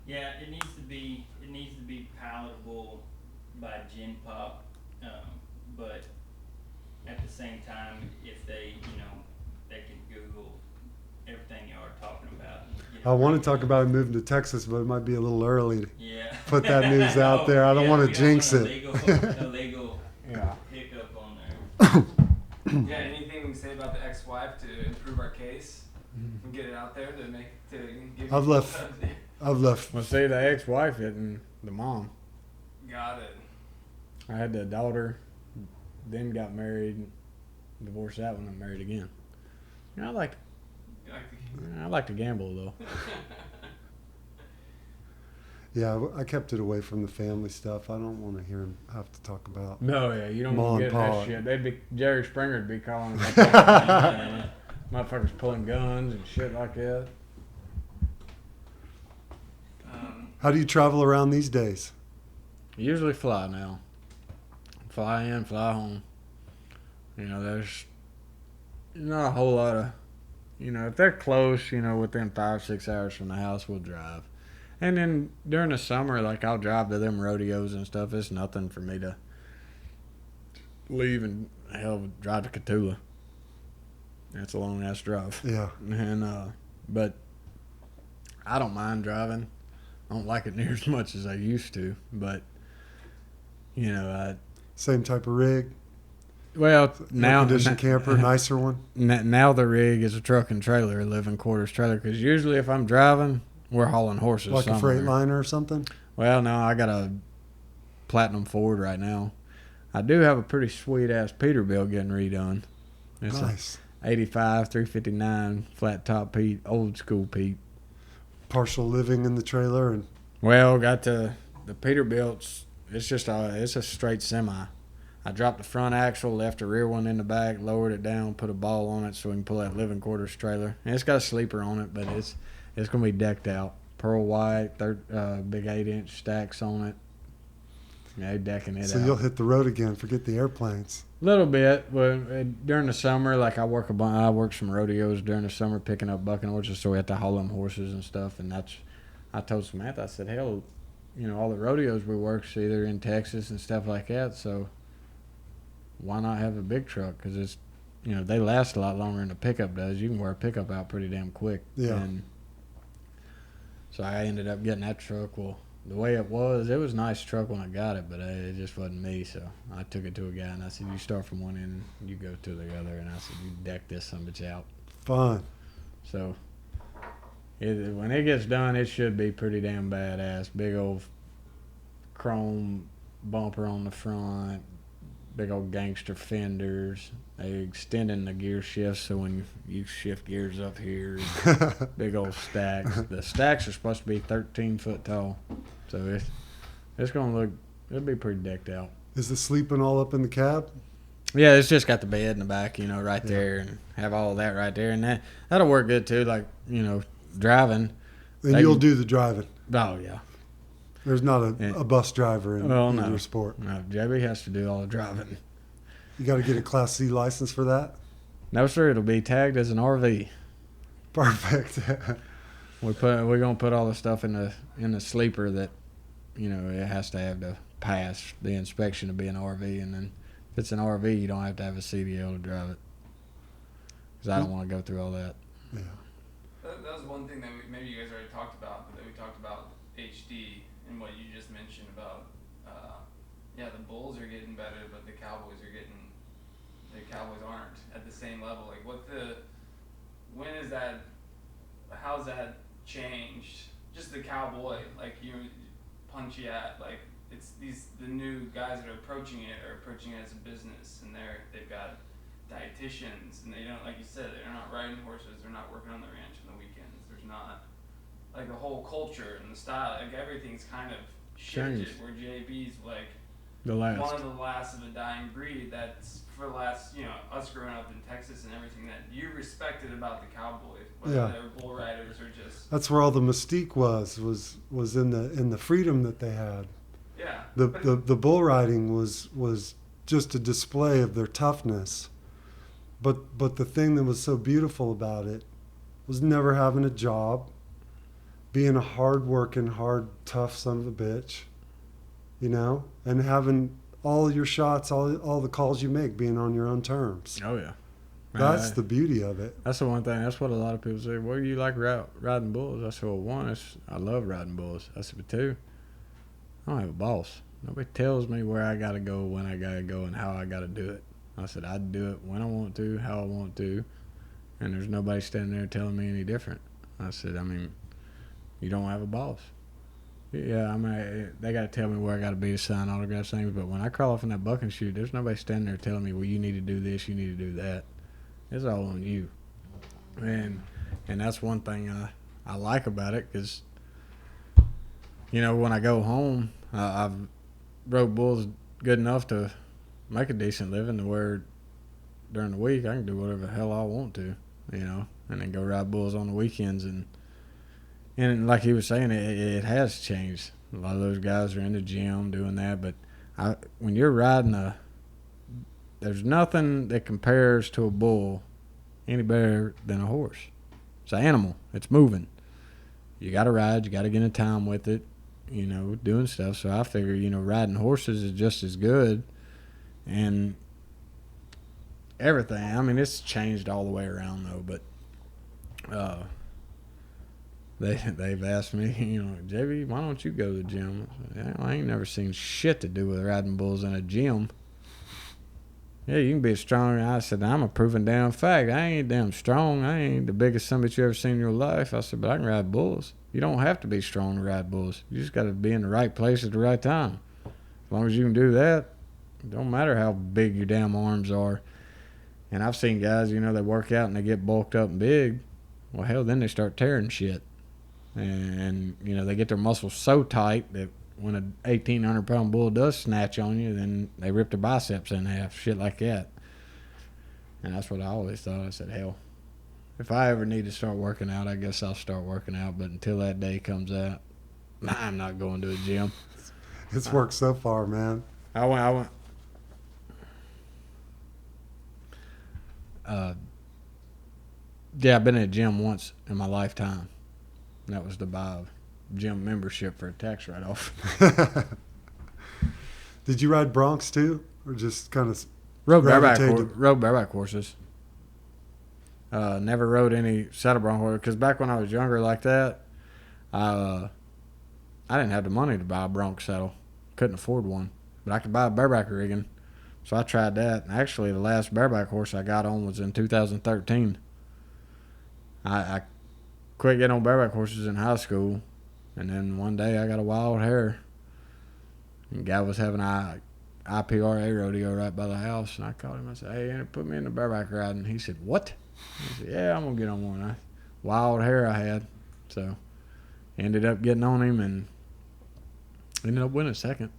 Yeah, it needs to be palatable by Gen Pop, but at the same time, if they can Google everything y'all are talking about. I want to talk about him moving to Texas, but it might be a little early to put that Yeah. news out there. I don't want to jinx it. Illegal hiccup on there. Yeah, anything we can say about the ex-wife to improve our case? get it out there to give I've you left. Well, see, the ex-wife isn't the mom. Got it. I had the daughter, then got married, divorced that one, and married again. You know, I like to gamble though. Yeah, I kept it away from the family stuff. I don't want to hear him have to talk about. No, yeah, you don't Ma want to and get Pa. that shit. Jerry Springer'd be calling about motherfuckers pulling guns and shit like that. How do you travel around these days? Usually fly now. Fly in, fly home. You know, there's not a whole lot of, you know, if they're close, you know, within 5-6 hours from the house, we'll drive. And then during the summer, like I'll drive to them rodeos and stuff. It's nothing for me to leave and drive to Catula. That's a long ass drive. Yeah. And but I don't mind driving. I don't like it near as much as I used to, but you know, Same type of rig. well now Air-conditioned camper, nicer one. now the rig is a truck and trailer, a living quarters trailer. Because usually if I'm driving, we're hauling horses. Like somewhere. a Freightliner or something. Well, no, I got a Platinum Ford right now. I do have a pretty sweet ass Peterbilt getting redone. It's Nice. a 85 359 flat top Pete, old school Pete. Partial living in the trailer and Well, got the Peterbilt's. It's a straight semi. I dropped the front axle, left the rear one in the back, lowered it down, put a ball on it so we can pull that living quarters trailer. And it's got a sleeper on it, but it's gonna be decked out, pearl white, big 8-inch stacks on it. Yeah, they decking it so out. you'll hit the road again. Forget the airplanes. A little bit, but during the summer, like I work some rodeos during the summer, picking up bucking horses, so we have to haul them horses and stuff. And I told Samantha, I said, hell, you know, all the rodeos we work's either in Texas and stuff like that, so why not have a big truck? Because it's, you know, they last a lot longer than a pickup does. You can wear a pickup out pretty damn quick. Yeah. And so I ended up getting that truck. Well, the way it was a nice truck when I got it, but it just wasn't me. So I took it to a guy and I said, you start from one end, you go to the other. And I said, you deck this sumbitch out. Fun. So when it gets done, it should be pretty damn badass. Big old chrome bumper on the front, big old gangster fenders. They extending the gear shifts so when you shift gears up here, big old stacks. The stacks are supposed to be 13 foot tall, so it's gonna it'll be pretty decked out. Is the sleeping all up in the cab? Yeah, it's just got the bed in the back, you know, right there, and have all that right there, and that'll work good too. Like, you know, driving. And you'll do the driving. Oh yeah. There's not a bus driver in your sport. No, JB has to do all the driving. You got to get a Class C license for that? No, sir. It'll be tagged as an RV. Perfect. We're gonna put all the stuff in the sleeper that, you know, it has to have to pass the inspection to be an RV, and then if it's an RV, you don't have to have a CDL to drive it. Because I don't want to go through all that. Yeah. That was one thing that maybe you guys already talked about, but that we talked about HD and what you just mentioned about. The Bulls are getting better, but the Cowboys aren't at the same level. Like, how's that changed? Just the cowboy, like you punchy at, like it's the new guys that are approaching it as a business, and they've got dietitians, and they don't, like you said, they're not riding horses, they're not working on the ranch on the weekends. There's not like the whole culture and the style, like everything's kind of shifted. Where JB's like one of the last of a dying breed. That's for the last, you know, us growing up in Texas and everything that you respected about the Cowboys, whether they were bull riders or just. That's where all the mystique was in the freedom that they had. Yeah. The bull riding was just a display of their toughness, but the thing that was so beautiful about it was never having a job, being a hard-working, tough son of a bitch, you know, and having all your shots, all the calls you make being on your own terms. Oh yeah, that's the beauty of it. That's the one thing. That's what a lot of people say. Well, you like riding bulls? I said, well, one, I love riding bulls. I said, but two, I don't have a boss. Nobody tells me where I gotta go, when I gotta go, and how I gotta do it. I said, I do it when I want to, how I want to, and there's nobody standing there telling me any different. I said, I mean, you don't have a boss. Yeah, I mean, they got to tell me where I got to be to sign autographs things, but when I crawl off in that buck and shoot, there's nobody standing there telling me, well, you need to do this, you need to do that. It's all on you. And that's one thing I like about it, because, you know, when I go home, I've rode bulls good enough to make a decent living to where during the week I can do whatever the hell I want to, you know, and then go ride bulls on the weekends. And like he was saying, it has changed. A lot of those guys are in the gym doing that, but when you're riding there's nothing that compares to a bull any better than a horse. It's an animal. It's moving. You got to ride. You got to get in time with it, you know, doing stuff. So I figure, you know, riding horses is just as good. And everything. I mean, it's changed all the way around, though. But they've asked me, you know, JB, why don't you go to the gym? I ain't never seen shit to do with riding bulls in a gym. Yeah, you can be strong. I said, I'm a proven damn fact. I ain't damn strong. I ain't the biggest summit you ever seen in your life. I said, but I can ride bulls. You don't have to be strong to ride bulls. You just got to be in the right place at the right time. As long as you can do that, it don't matter how big your damn arms are. And I've seen guys, you know, they work out and they get bulked up and big. Well, hell, then they start tearing shit. And you know, they get their muscles so tight that when an 1,800-pound bull does snatch on you, then they rip their biceps in half, shit like that. And that's what I always thought. I said, hell, if I ever need to start working out, I guess I'll start working out. But until that day comes out, I'm not going to a gym. It's worked so far, man. I went. Yeah, I've been in a gym once in my lifetime. And that was to buy a gym membership for a tax write-off. Did you ride broncs too, or just kind of rode bareback horses? Never rode any saddle bronc horse, because back when I was younger like that, I didn't have the money to buy a bronc saddle. Couldn't afford one, but I could buy a bareback rigging. So I tried that. And actually, the last bareback horse I got on was in 2013. I quit getting on bareback horses in high school, and then one day I got a wild hair. And guy was having an IPRA rodeo right by the house, and I called him. I said, hey, put me in the bareback riding. He said, what? I said, yeah, I'm going to get on one. Wild hair I had. So ended up getting on him and ended up winning second.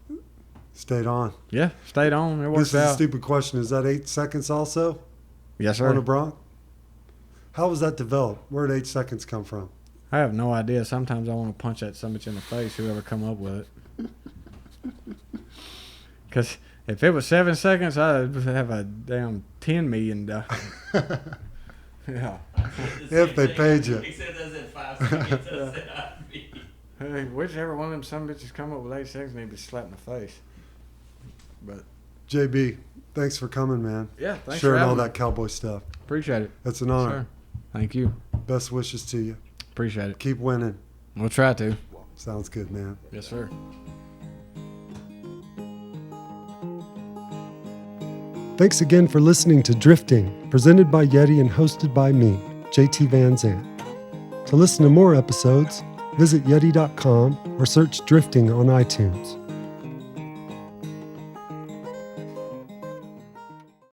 Stayed on. Yeah, stayed on. It worked out. This is a stupid question. Is that 8 seconds also? Yes, sir. On a bronc? How was that developed? Where did 8 seconds come from? I have no idea. Sometimes I want to punch that summit in the face, whoever come up with it. Because if it was 7 seconds, I'd have a damn $10 million. Yeah. If they paid you. Except that's at 5 seconds. Hey, whichever one of them some bitches come up with 8 seconds need to be slapped in the face. But JB, thanks for coming, man. Yeah, thanks sharing for having all me. that cowboy stuff. Appreciate it. It's an honor. Sir. Thank you. Best wishes to you. Appreciate it. Keep winning. We'll try to. Sounds good, man. Yes, sir. Thanks again for listening to Drifting, presented by YETI and hosted by me, JT Van Zandt. To listen to more episodes, visit YETI.com or search Drifting on iTunes.